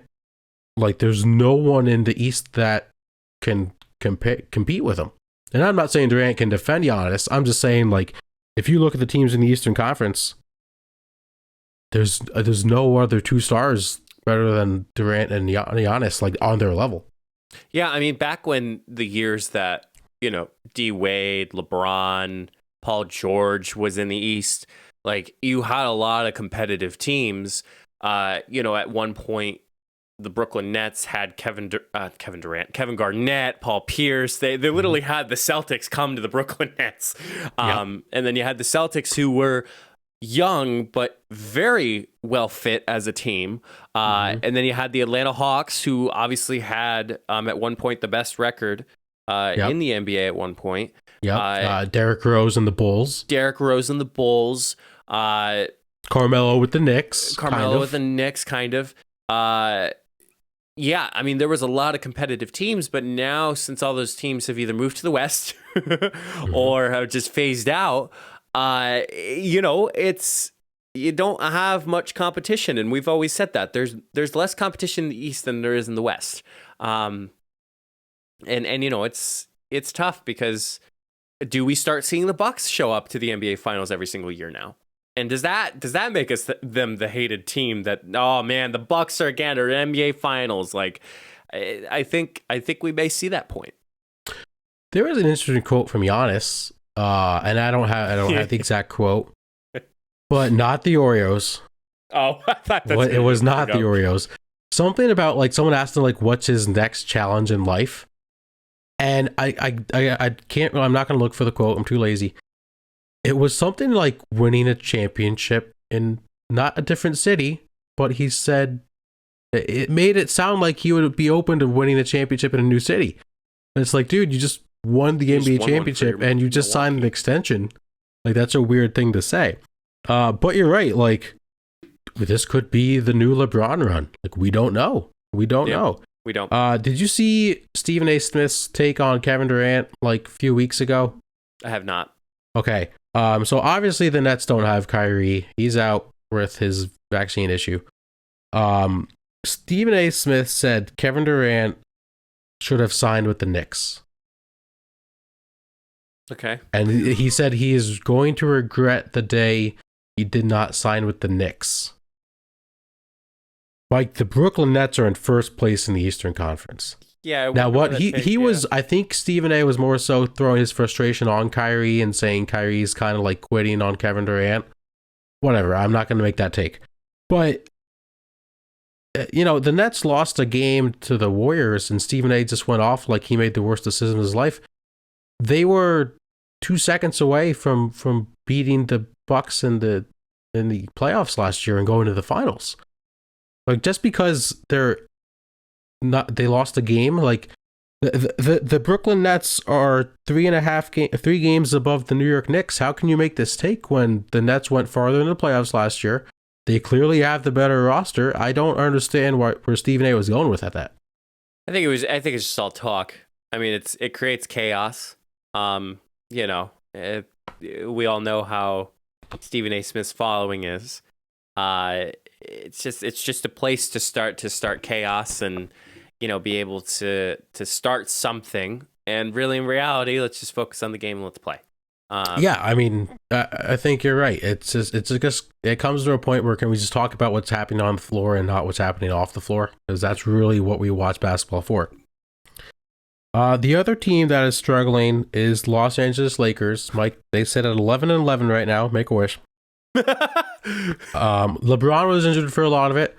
Speaker 2: like, there's no one in the East that can compete with him. And I'm not saying Durant can defend Giannis. I'm just saying, like, if you look at the teams in the Eastern Conference, there's no other 2 stars better than Durant and Giannis, like, on their level.
Speaker 1: Yeah, I mean, back when the years that, you know, D Wade, LeBron, Paul George was in the East, like, you had a lot of competitive teams. You know, at one point, the Brooklyn Nets had Kevin Durant, Kevin Garnett, Paul Pierce. They literally had the Celtics come to the Brooklyn Nets. And then you had the Celtics, who were young but very well fit as a team. And then you had the Atlanta Hawks, who obviously had at one point the best record in the NBA at one point.
Speaker 2: Derrick Rose and the Bulls. Carmelo with the Knicks.
Speaker 1: Kind of. Yeah, I mean, there was a lot of competitive teams, but now, since all those teams have either moved to the West or have just phased out, you know, you don't have much competition, and we've always said that there's less competition in the East than there is in the West. And you know, it's tough, because do we start seeing the Bucks show up to the NBA Finals every single year now? And does that make us them the hated team that, oh man, the Bucks are again or NBA Finals? Like, I think we may see that point.
Speaker 2: There was an interesting quote from Giannis, and I don't have the exact quote, but not the Oreos.
Speaker 1: Oh, I thought
Speaker 2: it was not the Oreos. Something about, like, someone asked him, like, what's his next challenge in life, and I can't. I'm not going to look for the quote. I'm too lazy. It was something like winning a championship in not a different city, but he said it made it sound like he would be open to winning a championship in a new city. And it's like, dude, you just won the NBA championship and you just signed an extension. Like, that's a weird thing to say. But you're right. Like, this could be the new LeBron run. Like, we don't know. We don't know.
Speaker 1: We don't.
Speaker 2: Did you see Stephen A. Smith's take on Kevin Durant like a few weeks ago?
Speaker 1: I have not.
Speaker 2: Okay. So obviously the Nets don't have Kyrie. He's out with his vaccine issue. Stephen A. Smith said Kevin Durant should have signed with the Knicks.
Speaker 1: Okay.
Speaker 2: And he said he is going to regret the day he did not sign with the Knicks. Like, the Brooklyn Nets are in first place in the Eastern Conference.
Speaker 1: Yeah.
Speaker 2: Now, what he was, I think Stephen A. was more so throwing his frustration on Kyrie and saying Kyrie's kind of like quitting on Kevin Durant. Whatever. I'm not going to make that take. But, you know, the Nets lost a game to the Warriors, and Stephen A. just went off like he made the worst decision of his life. They were 2 seconds away from beating the Bucks in the playoffs last year and going to the finals. Like, just because they lost a game, like the Brooklyn Nets are 3 games above the New York Knicks. How can you make this take when the Nets went farther in the playoffs last year? They clearly have the better roster. I don't understand where Stephen A. was going with that. I
Speaker 1: think it's just all talk. I mean, it creates chaos. You you know, we all know how Stephen A. Smith's following is. It's just a place to start chaos and, you know, be able to start something. And really, in reality, let's just focus on the game and let's play.
Speaker 2: Yeah, I mean, I think you're right. It comes to a point where can we just talk about what's happening on the floor and not what's happening off the floor? Because that's really what we watch basketball for. The other team that is struggling is Los Angeles Lakers. Mike, they sit at 11-11 right now. Make a wish. LeBron was injured for a lot of it,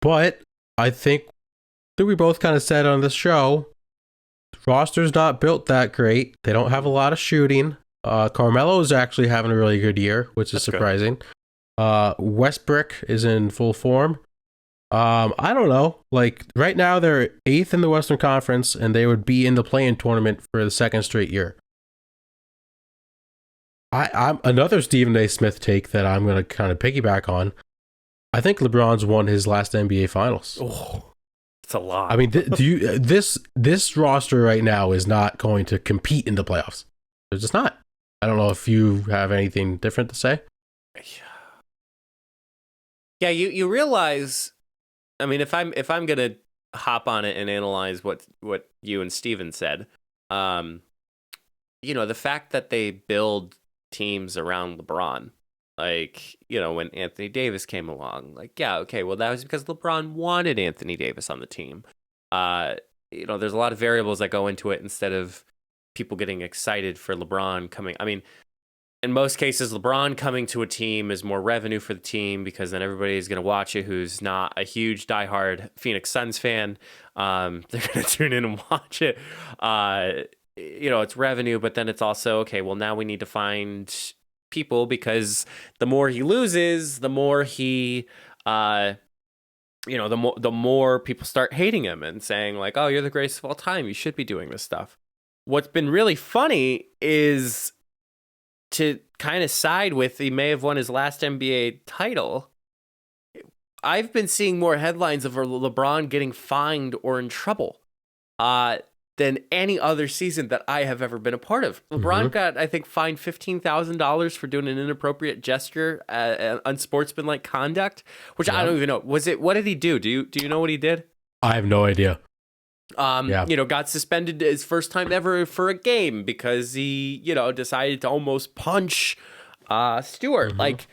Speaker 2: but I think that we both kind of said on this show, the roster's not built that great. They don't have a lot of shooting. Carmelo is actually having a really good year, which is surprising. Westbrook is in full form. I don't know. Like right now, they're 8th in the Western Conference, and they would be in the play-in tournament for the second straight year. I'm another Stephen A. Smith take that I'm going to kind of piggyback on. I think LeBron's won his last NBA Finals.
Speaker 1: Oh, it's a lot.
Speaker 2: I mean, this roster right now is not going to compete in the playoffs. They're just not. I don't know if you have anything different to say.
Speaker 1: Yeah, you realize. I mean, if I'm gonna hop on it and analyze what you and Steven said, you know, the fact that they build teams around LeBron, like, you know, when Anthony Davis came along, like, yeah, okay, well, that was because LeBron wanted Anthony Davis on the team. You know, there's a lot of variables that go into it instead of people getting excited for LeBron coming. I mean, in most cases, LeBron coming to a team is more revenue for the team because then everybody's going to watch it who's not a huge diehard Phoenix Suns fan. They're going to tune in and watch it. You know, it's revenue, but then it's also, okay, well, now we need to find people because the more he loses, the more he, you know, the more people start hating him and saying like, oh, you're the greatest of all time. You should be doing this stuff. What's been really funny is to kind of side with he may have won his last NBA title. I've been seeing more headlines of LeBron getting fined or in trouble than any other season that I have ever been a part of. LeBron got, I think, fined $15,000 for doing an inappropriate gesture, unsportsmanlike conduct, which I don't even know. Was it? What did he do? Do you know what he did?
Speaker 2: I have no idea.
Speaker 1: You know, got suspended his first time ever for a game because he, you know, decided to almost punch Stewart. Like,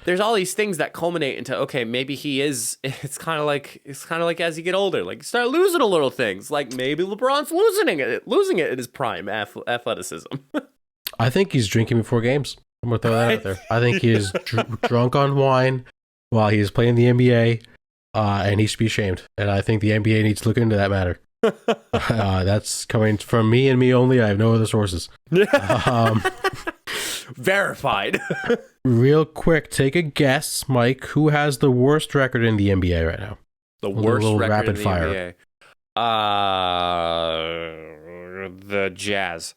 Speaker 1: there's all these things that culminate into, okay, maybe he is. It's kind of like as you get older, like you start losing a little things. Like maybe LeBron's losing it in his prime athleticism.
Speaker 2: I think he's drinking before games. I'm gonna throw that out there. I think he is drunk on wine while he's playing the NBA, and he should be ashamed. And I think the NBA needs to look into that matter. That's coming from me and me only. I have no other sources.
Speaker 1: Verified.
Speaker 2: Real quick, take a guess, Mike. Who has the worst record in the NBA right now?
Speaker 1: The worst record
Speaker 2: rapid
Speaker 1: in the
Speaker 2: fire.
Speaker 1: NBA. The Jazz.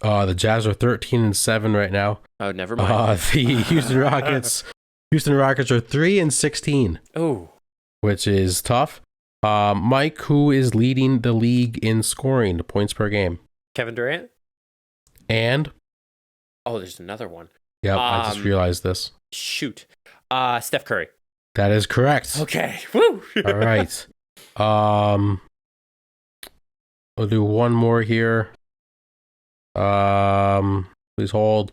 Speaker 2: The Jazz are 13-7 right now.
Speaker 1: Oh, never mind.
Speaker 2: The Houston Rockets are 3-16.
Speaker 1: Oh,
Speaker 2: which is tough. Mike, who is leading the league in scoring, points per game?
Speaker 1: Kevin Durant.
Speaker 2: And
Speaker 1: there's another one.
Speaker 2: Yep, I just realized this.
Speaker 1: Shoot. Steph Curry.
Speaker 2: That is correct.
Speaker 1: Okay. Woo.
Speaker 2: All right. We'll do one more here. Please hold.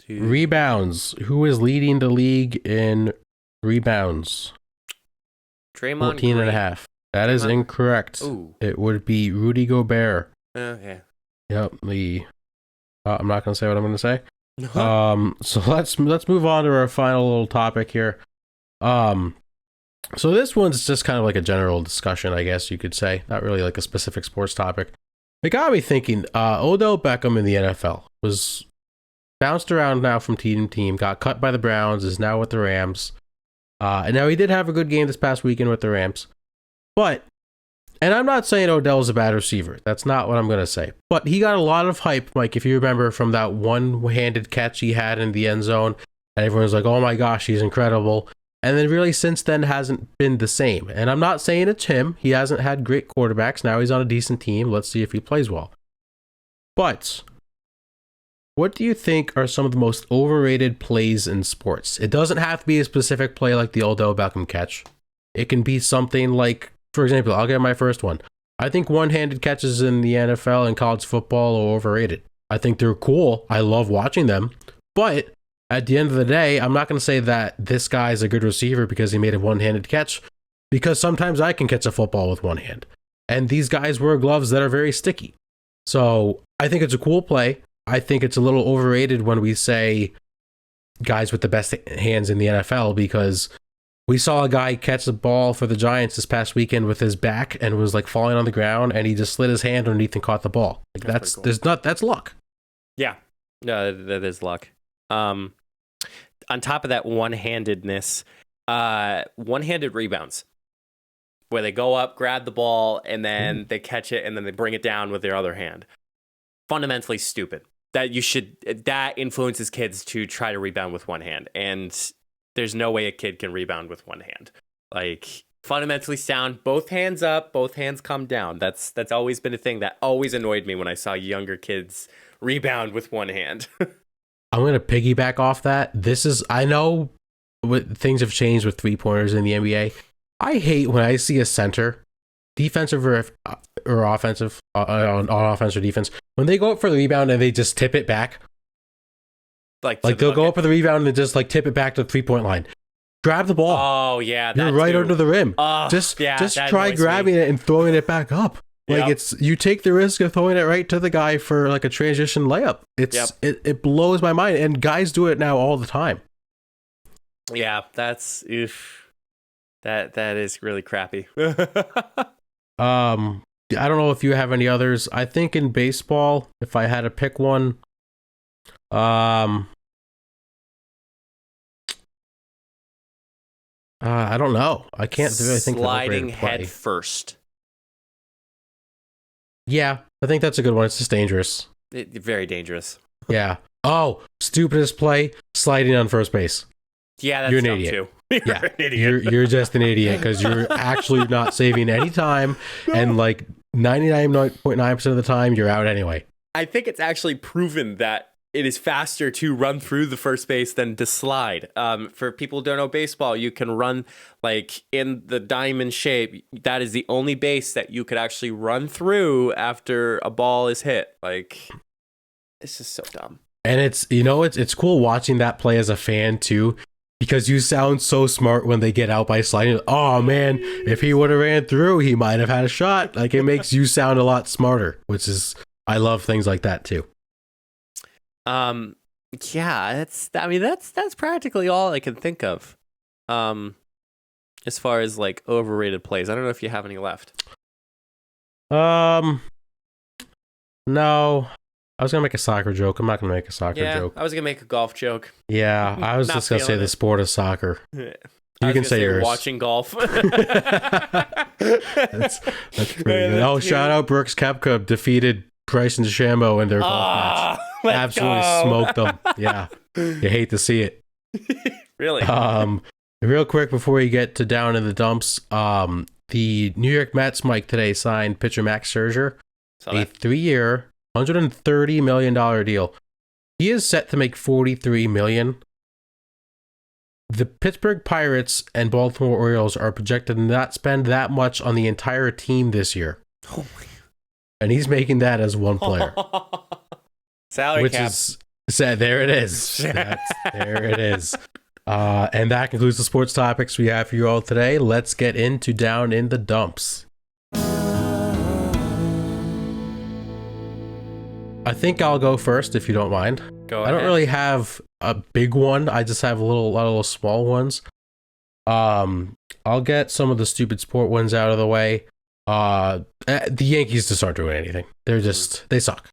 Speaker 2: Rebounds. Who is leading the league in rebounds?
Speaker 1: Draymond
Speaker 2: 14 and a half. That is incorrect.
Speaker 1: Ooh.
Speaker 2: It would be Rudy Gobert.
Speaker 1: Okay.
Speaker 2: Yep. I'm not going to say what I'm going to say. So let's move on to our final little topic here. So this one's just kind of like a general discussion, I guess you could say. Not really like a specific sports topic. It got me thinking, Odell Beckham in the NFL was bounced around now from team to team, got cut by the Browns, is now with the Rams. And now he did have a good game this past weekend with the Rams. But, and I'm not saying Odell's a bad receiver. That's not what I'm going to say. But he got a lot of hype, Mike, if you remember, from that one-handed catch he had in the end zone. And everyone's like, oh my gosh, he's incredible. And then really since then hasn't been the same. And I'm not saying it's him. He hasn't had great quarterbacks. Now he's on a decent team. Let's see if he plays well. But what do you think are some of the most overrated plays in sports? It doesn't have to be a specific play like the Odell Beckham catch. It can be something like, for example, I'll get my first one. I think one-handed catches in the NFL and college football are overrated. I think they're cool. I love watching them. But at the end of the day, I'm not going to say that this guy's a good receiver because he made a one-handed catch, because sometimes I can catch a football with one hand. And these guys wear gloves that are very sticky. So I think it's a cool play. I think it's a little overrated when we say guys with the best hands in the NFL, because we saw a guy catch the ball for the Giants this past weekend with his back and was like falling on the ground, and he just slid his hand underneath and caught the ball. Like that's luck.
Speaker 1: Yeah, no, that is luck. On top of that one-handedness, one-handed rebounds, where they go up, grab the ball, and then they catch it, and then they bring it down with their other hand. Fundamentally stupid. That influences kids to try to rebound with one hand, and there's no way a kid can rebound with one hand. Like, fundamentally sound, both hands up, both hands come down. That's always been a thing that always annoyed me when I saw younger kids rebound with one hand.
Speaker 2: I'm going to piggyback off that. I know things have changed with three-pointers in the NBA. I hate when I see a center, defensive or offensive, on offense or defense, when they go up for the rebound and they just tip it back. Like they'll go up for the rebound and just like tip it back to the 3-point line. Grab the ball.
Speaker 1: Oh yeah,
Speaker 2: you're right under the rim. Just try grabbing it and throwing it back up. Like you take the risk of throwing it right to the guy for like a transition layup. It blows my mind, and guys do it now all the time.
Speaker 1: Yeah, that's that is really crappy.
Speaker 2: I don't know if you have any others. I think in baseball, if I had to pick one, I don't know. I can't really think of
Speaker 1: sliding head first.
Speaker 2: Yeah, I think that's a good one. It's just dangerous.
Speaker 1: Very dangerous.
Speaker 2: Yeah. Oh, stupidest play, sliding on first base.
Speaker 1: Yeah, that's
Speaker 2: you're an
Speaker 1: dumb
Speaker 2: idiot.
Speaker 1: Too. You're an idiot.
Speaker 2: You're just an idiot because you're actually not saving any time, and like 99.9% of the time, you're out anyway.
Speaker 1: I think it's actually proven that it is faster to run through the first base than to slide. For people who don't know baseball, you can run like in the diamond shape. That is the only base that you could actually run through after a ball is hit. Like, it's just so dumb.
Speaker 2: And it's cool watching that play as a fan too, because you sound so smart when they get out by sliding. Oh man, if he would have ran through, he might have had a shot. Like, it makes you sound a lot smarter, which is, I love things like that too.
Speaker 1: Yeah, that's practically all I can think of. As far as like overrated plays, I don't know if you have any left.
Speaker 2: No, I was gonna make a soccer joke. I'm not gonna make a soccer joke.
Speaker 1: I was gonna make a golf joke.
Speaker 2: Yeah, I was just gonna say the sport of soccer.
Speaker 1: You
Speaker 2: can say yours.
Speaker 1: Watching golf.
Speaker 2: that's pretty good. Oh, shout out Brooks Koepka defeated Price and DeChambeau in their golf match. Absolutely smoked them. Yeah, you hate to see it.
Speaker 1: Really?
Speaker 2: Real quick before you get to down in the dumps, the New York Mets, Mike, today signed pitcher Max Scherzer, a 3-year, $130 million deal. He is set to make $43 million. The Pittsburgh Pirates and Baltimore Orioles are projected to not spend that much on the entire team this year.
Speaker 1: Oh my.
Speaker 2: And he's making that as one player.
Speaker 1: Salary cap.
Speaker 2: There it is. There it is. And that concludes the sports topics we have for you all today. Let's get into Down in the Dumps. I think I'll go first if you don't mind.
Speaker 1: Go ahead.
Speaker 2: I don't really have a big one. I just have a lot of little small ones. I'll get some of the stupid sport ones out of the way. The Yankees just aren't doing anything. They suck.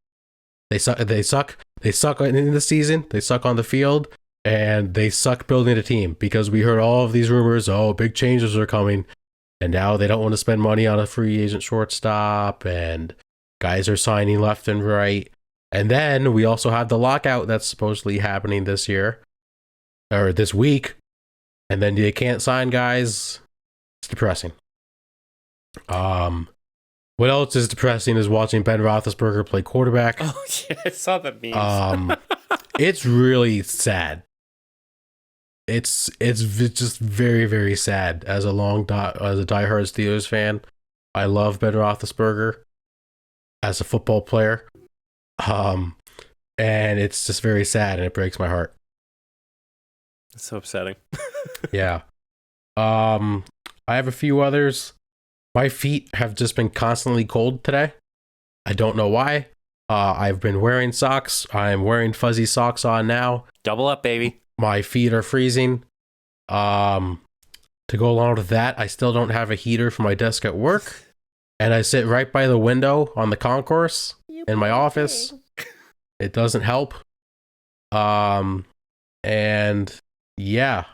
Speaker 2: They suck in the season. They suck on the field, and they suck building a team, because we heard all of these rumors. Oh, big changes are coming, and now they don't want to spend money on a free agent shortstop, and guys are signing left and right. And then we also have the lockout that's supposedly happening this year, or this week, and then they can't sign guys. It's depressing. What else is depressing is watching Ben Roethlisberger play quarterback.
Speaker 1: Oh yeah, I saw the memes.
Speaker 2: It's really sad. It's just very, very sad. As a diehard Steelers fan, I love Ben Roethlisberger as a football player. And it's just very sad, and it breaks my heart.
Speaker 1: It's so upsetting.
Speaker 2: Yeah. I have a few others. My feet have just been constantly cold today. I don't know why. I've been wearing socks. I'm wearing fuzzy socks on now.
Speaker 1: Double up, baby.
Speaker 2: My feet are freezing. To go along with that, I still don't have a heater for my desk at work. And I sit right by the window on the concourse in my office. It doesn't help. And yeah.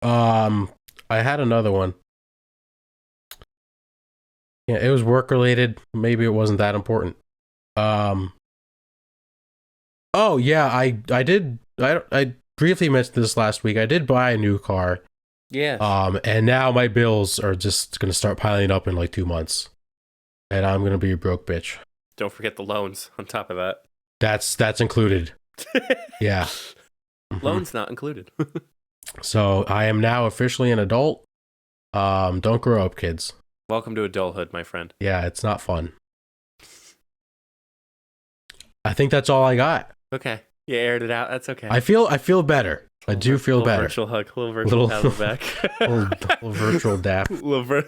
Speaker 2: I had another one. Yeah, it was work related. Maybe it wasn't that important. Oh yeah, I did. I briefly mentioned this last week. I did buy a new car.
Speaker 1: Yeah.
Speaker 2: And now my bills are just gonna start piling up in like 2 months, and I'm gonna be a broke bitch.
Speaker 1: Don't forget the loans on top of that.
Speaker 2: That's included. Yeah.
Speaker 1: Loans not included.
Speaker 2: So I am now officially an adult. Don't grow up, kids.
Speaker 1: Welcome to adulthood, my friend.
Speaker 2: Yeah, it's not fun. I think that's all I got.
Speaker 1: Okay. You aired it out. That's okay.
Speaker 2: I feel better. I do feel
Speaker 1: little
Speaker 2: better.
Speaker 1: Virtual hug, little virtual pat on the back.
Speaker 2: little virtual dap.
Speaker 1: Little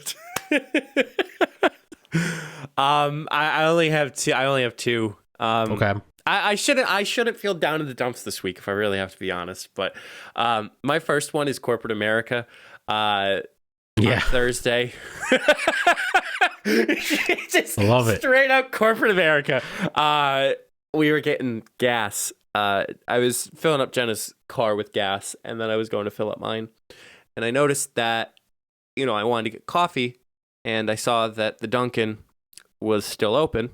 Speaker 1: I only have two.
Speaker 2: Okay.
Speaker 1: I shouldn't feel down in the dumps this week if I really have to be honest. But my first one is corporate America. On Thursday. Just
Speaker 2: I love it.
Speaker 1: Straight up corporate America. We were getting gas. I was filling up Jenna's car with gas, and then I was going to fill up mine. And I noticed that, I wanted to get coffee, and I saw that the Dunkin' was still open.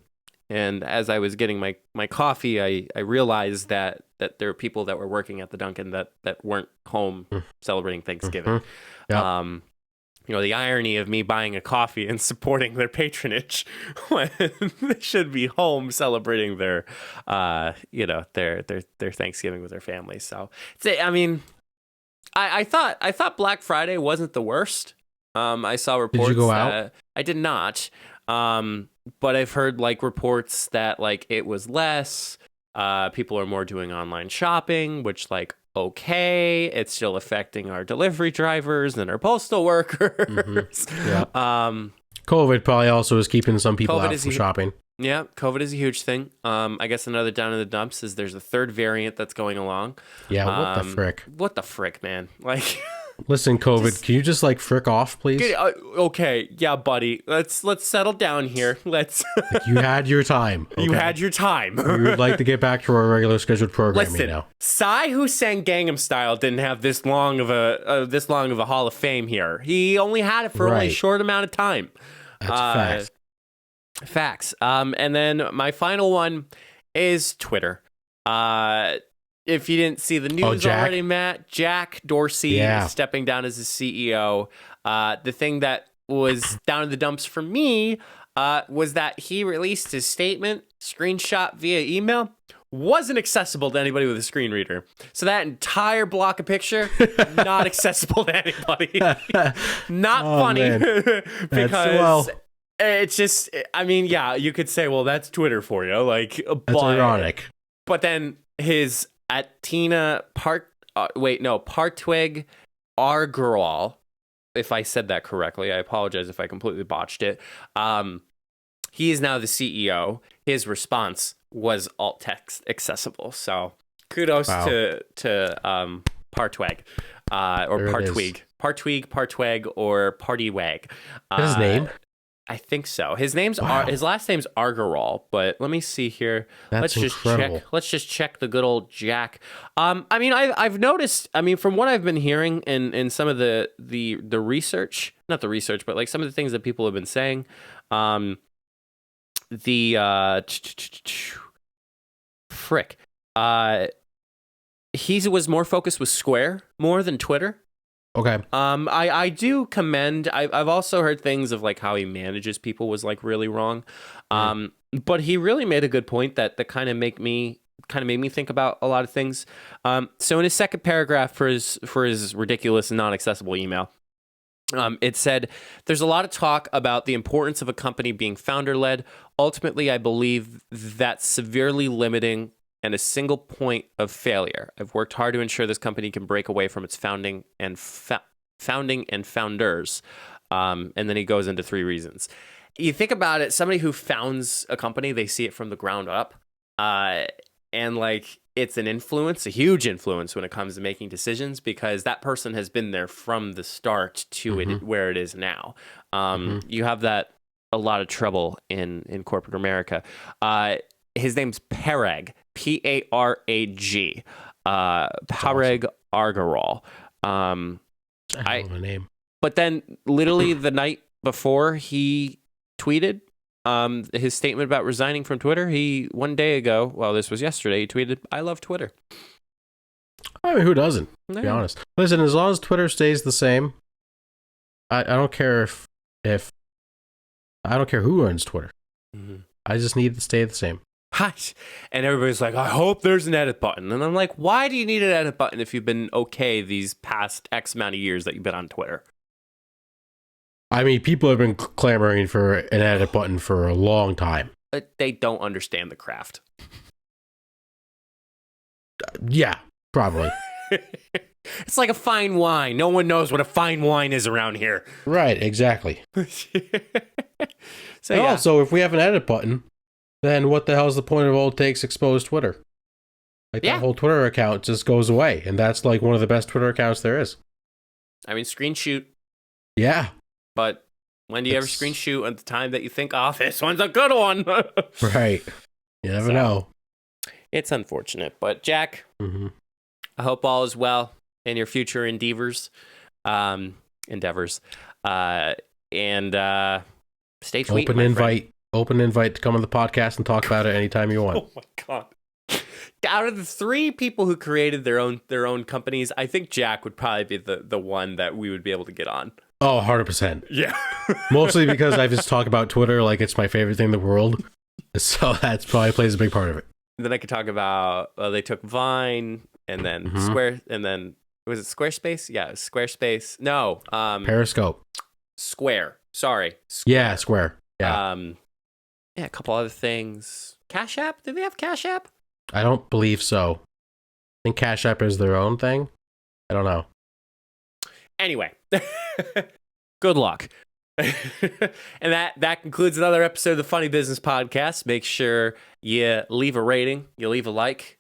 Speaker 1: And as I was getting my coffee, I realized that there were people that were working at the Dunkin' that weren't home celebrating Thanksgiving.
Speaker 2: Yep.
Speaker 1: The irony of me buying a coffee and supporting their patronage when they should be home celebrating their Thanksgiving with their families. So, I thought Black Friday wasn't the worst. I saw reports.
Speaker 2: Did you go out?
Speaker 1: I did not. But I've heard reports that it was less. People are more doing online shopping, which okay, it's still affecting our delivery drivers and our postal workers.
Speaker 2: Yeah. COVID probably also is keeping some people out from shopping.
Speaker 1: Yeah, COVID is a huge thing. I guess another down in the dumps is there's a third variant that's going along.
Speaker 2: Yeah, what the frick?
Speaker 1: What the frick, man?
Speaker 2: Listen, COVID, can you just frick off, please?
Speaker 1: Okay, yeah, buddy. Let's settle down here.
Speaker 2: You had your time. Okay?
Speaker 1: You had your time.
Speaker 2: We would like to get back to our regular scheduled programming now.
Speaker 1: Psy, who sang Gangnam Style, didn't have this long of a Hall of Fame here. He only had it for only a short amount of time.
Speaker 2: That's
Speaker 1: facts. And then my final one is Twitter. If you didn't see the news already, Matt, Jack Dorsey is stepping down as the CEO. The thing that was down in the dumps for me was that he released his statement, screenshot via email, wasn't accessible to anybody with a screen reader. So that entire block of picture, not accessible to anybody. Not funny. Because it's just, you could say, well, that's Twitter for you.
Speaker 2: That's ironic.
Speaker 1: But then his at Tina Partwig Argerwal, if I said that correctly, I apologize if I completely botched it. He is now the CEO. His response was alt text accessible. So kudos to Partweg or Partwig or Partywag.
Speaker 2: His name?
Speaker 1: I think so. His last name's Argerwal, but let me see here.
Speaker 2: Let's
Speaker 1: just check the good old Jack. I've noticed, from what I've been hearing in some of the research, not the research, but some of the things that people have been saying, he was more focused with Square more than Twitter.
Speaker 2: Okay.
Speaker 1: I do commend. I've also heard things of how he manages people was really wrong. But he really made a good point that kind of make me kind of made me think about a lot of things. So in his second paragraph for his ridiculous and non-accessible email, it said, "There's a lot of talk about the importance of a company being founder-led. Ultimately, I believe that's severely limiting and a single point of failure. I've worked hard to ensure this company can break away from its founding and founders." And then he goes into 3 reasons. You think about it, somebody who founds a company, they see it from the ground up. And like, it's an influence, a huge influence when it comes to making decisions, because that person has been there from the start to it where it is now. You have that a lot of trouble in corporate America. His name's Parag, Parag, Parag Argarwal.
Speaker 2: I don't know the name.
Speaker 1: But then, literally the night before he tweeted his statement about resigning from Twitter, one day ago, well, this was yesterday, he tweeted, "I love Twitter."
Speaker 2: I mean, who doesn't? To be
Speaker 1: Yeah.
Speaker 2: honest. Listen, as long as Twitter stays the same, I don't care if I don't care who runs Twitter. I just need it to stay the same.
Speaker 1: And everybody's like, "I hope there's an edit button." And I'm like, why do you need an edit button if you've been okay these past X amount of years that you've been on Twitter?
Speaker 2: I mean, people have been clamoring for an edit button for a long time.
Speaker 1: They don't understand the craft.
Speaker 2: Yeah, probably.
Speaker 1: It's like a fine wine. No one knows what a fine wine is around here.
Speaker 2: Right, exactly.
Speaker 1: So
Speaker 2: And
Speaker 1: yeah.
Speaker 2: also, if we have an edit button, then what the hell is the point of Old Takes Exposed Twitter? Like,
Speaker 1: Yeah.
Speaker 2: that whole Twitter account just goes away, and that's like one of the best Twitter accounts there is.
Speaker 1: I mean, screen shoot.
Speaker 2: Yeah.
Speaker 1: But when do you ever screen shoot at the time that you think, "Oh, this one's a good one"?
Speaker 2: Right. You never know.
Speaker 1: It's unfortunate. But Jack,
Speaker 2: Mm-hmm.
Speaker 1: I hope all is well in your future endeavors. And stay tweeting.
Speaker 2: Open
Speaker 1: my
Speaker 2: invite.
Speaker 1: friend.
Speaker 2: Open invite to come on the podcast and talk about it anytime you want.
Speaker 1: Oh my god. Out of the 3 people who created their own companies, I think Jack would probably be the one that we would be able to get on.
Speaker 2: Oh, 100%.
Speaker 1: Yeah.
Speaker 2: Mostly because I just talk about Twitter like it's my favorite thing in the world. So that probably plays a big part of it.
Speaker 1: Then I could talk about, they took Vine and then Square, and then, was it Squarespace? Yeah, it was Squarespace. No.
Speaker 2: Periscope.
Speaker 1: Square. Sorry.
Speaker 2: Yeah, Square. Yeah.
Speaker 1: Yeah, a couple other things. Cash App? Did they have Cash App?
Speaker 2: I don't believe so. I think Cash App is their own thing. I don't know.
Speaker 1: Anyway, good luck. And that concludes another episode of the Funny Business Podcast. Make sure you leave a rating, you leave a like.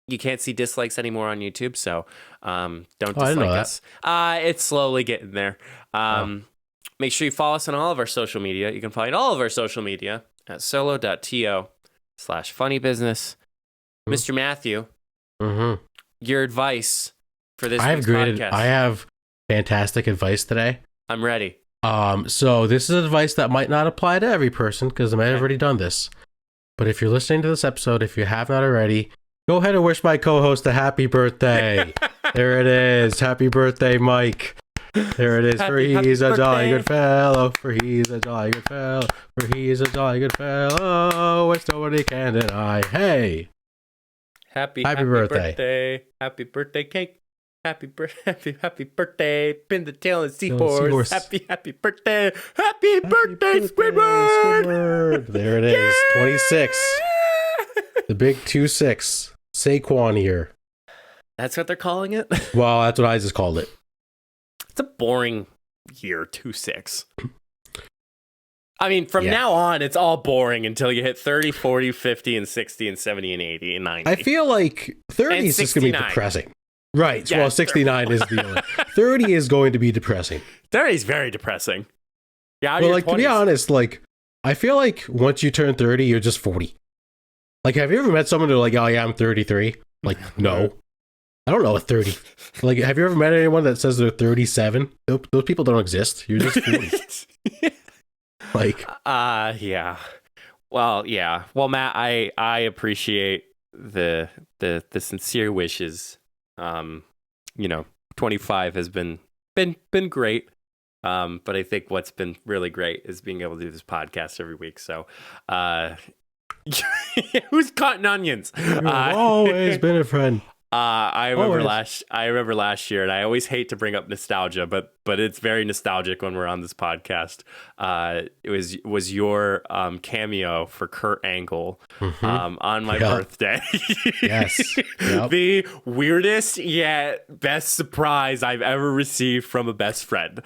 Speaker 1: You can't see dislikes anymore on YouTube, so don't dislike us. It's slowly getting there. Make sure you follow us on all of our social media. You can find all of our social media at solo.to/funnybusiness. Mr. Matthew, your advice for this week's podcast.
Speaker 2: I have fantastic advice today.
Speaker 1: I'm ready.
Speaker 2: So this is advice that might not apply to every person because I might have already done this. But if you're listening to this episode, if you have not already, go ahead and wish my co-host a happy birthday. There it is. Happy birthday, Mike. There it is. For he's a jolly good fellow. For he's a jolly good fellow. For he's a jolly good fellow. Which nobody can deny. Hey.
Speaker 1: Happy
Speaker 2: birthday.
Speaker 1: Happy birthday cake. Happy birthday. Pin the tail and seahorse. Happy birthday. Happy birthday, Squidward.
Speaker 2: There it is. 26. The big 2-6. Saquon here.
Speaker 1: That's what they're calling it?
Speaker 2: Well, that's what I just called it.
Speaker 1: It's a boring year, 2-6. I mean, from now on, it's all boring until you hit 30, 40, 50, and 60, and 70, and 80, and 90.
Speaker 2: I feel like 30 is just going to be depressing. Right. Yeah, well, 69 is the only. 30 is going to be depressing.
Speaker 1: 30 is very depressing. Yeah,
Speaker 2: well, like, 20s. To be honest, like, I feel like once you turn 30, you're just 40. Like, have you ever met someone who's like, "Oh, yeah, I'm 33"? Like, no. I don't know what 30. Like, have you ever met anyone that says they're 37? Those people don't exist. You're just 40. Like,
Speaker 1: yeah. Well, yeah. Well, Matt, I appreciate the sincere wishes. 25 has been great. But I think what's been really great is being able to do this podcast every week. So, Who's cutting onions?
Speaker 2: You've always been a friend.
Speaker 1: I remember last year, and I always hate to bring up nostalgia, but it's very nostalgic when we're on this podcast. It was your cameo for Kurt Angle on my birthday.
Speaker 2: Yes. Yep.
Speaker 1: The weirdest yet best surprise I've ever received from a best friend.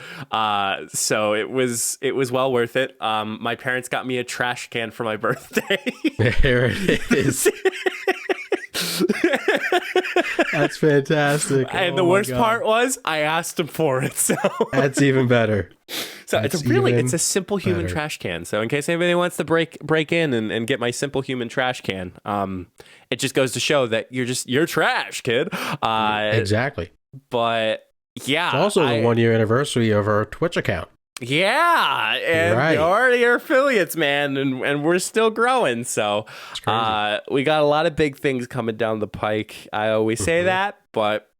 Speaker 1: So it was well worth it. My parents got me a trash can for my birthday.
Speaker 2: There it is. That's fantastic.
Speaker 1: And the worst part was I asked him for it. So
Speaker 2: that's even better.
Speaker 1: So it's a simple human trash can. So in case anybody wants to break in and get my simple human trash can, it just goes to show that you're trash, kid.
Speaker 2: Exactly.
Speaker 1: But yeah,
Speaker 2: it's also the 1 year anniversary of our Twitch account.
Speaker 1: Yeah, and we already are affiliates, man, and we're still growing. So we got a lot of big things coming down the pike. I always say that, but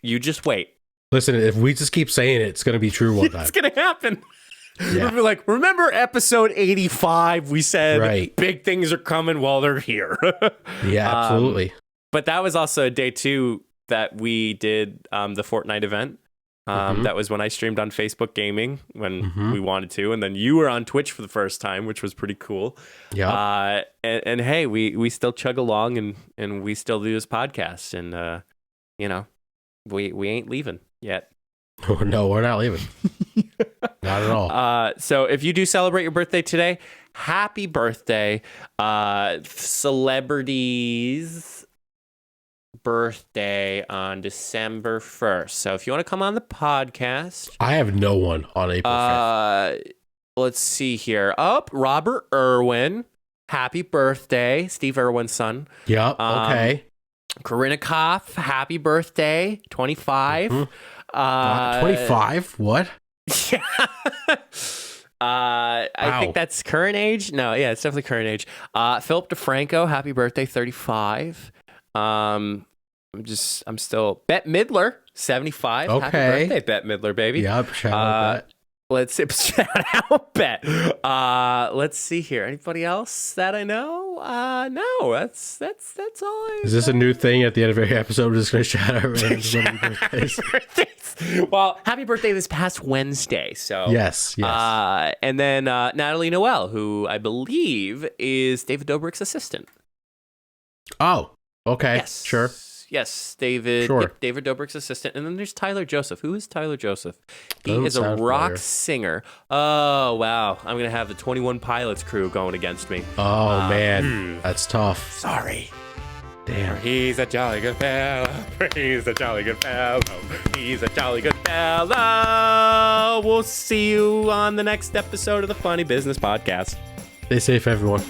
Speaker 1: you just wait.
Speaker 2: Listen, if we just keep saying it, it's going to be true one time.
Speaker 1: It's going to happen.
Speaker 2: Yeah.
Speaker 1: We'll be like, remember episode 85? We said big things are coming while they're here.
Speaker 2: Yeah, absolutely.
Speaker 1: But that was also day 2 that we did the Fortnite event. That was when I streamed on Facebook Gaming when we wanted to, and then you were on Twitch for the first time, which was pretty cool.
Speaker 2: Yeah.
Speaker 1: And hey, we still chug along and we still do this podcast, and we ain't leaving yet.
Speaker 2: No, we're not leaving. Not at all.
Speaker 1: So if you do celebrate your birthday today, happy birthday, celebrities. Birthday on December 1st. So if you want to come on the podcast,
Speaker 2: I have no one on April 5th.
Speaker 1: Let's see here. Robert Irwin. Happy birthday. Steve Irwin's son.
Speaker 2: Yep. Okay.
Speaker 1: Corinna Koff. Happy birthday. 25.
Speaker 2: 25? What?
Speaker 1: Yeah. I think that's current age. No, yeah, it's definitely current age. Philip DeFranco. Happy birthday. 35. I'm still Bette Midler, 75.
Speaker 2: Okay.
Speaker 1: Happy birthday, Bette Midler, baby.
Speaker 2: Yep. Shout out
Speaker 1: Let's shout out Bette. Let's see here. Anybody else that I know? No, that's all.
Speaker 2: Is this a new thing at the end of every episode? We're just going to shout out random birthdays.
Speaker 1: Well, happy birthday this past Wednesday. So
Speaker 2: yes.
Speaker 1: And then Natalie Noel, who I believe is David Dobrik's assistant.
Speaker 2: Oh. Okay.
Speaker 1: Yes.
Speaker 2: Sure.
Speaker 1: Yes, David.
Speaker 2: Sure.
Speaker 1: Yep, David Dobrik's assistant, and then there's Tyler Joseph. Who is Tyler Joseph? He
Speaker 2: Doesn't
Speaker 1: is a
Speaker 2: sound
Speaker 1: rock
Speaker 2: familiar.
Speaker 1: singer. Oh wow, I'm gonna have the 21 Pilots crew going against me.
Speaker 2: Oh man, that's tough.
Speaker 1: Sorry.
Speaker 2: Damn.
Speaker 1: He's a jolly good fellow. He's a jolly good fellow. He's a jolly good fellow. We'll see you on the next episode of the Funny Business Podcast.
Speaker 2: Stay safe, everyone.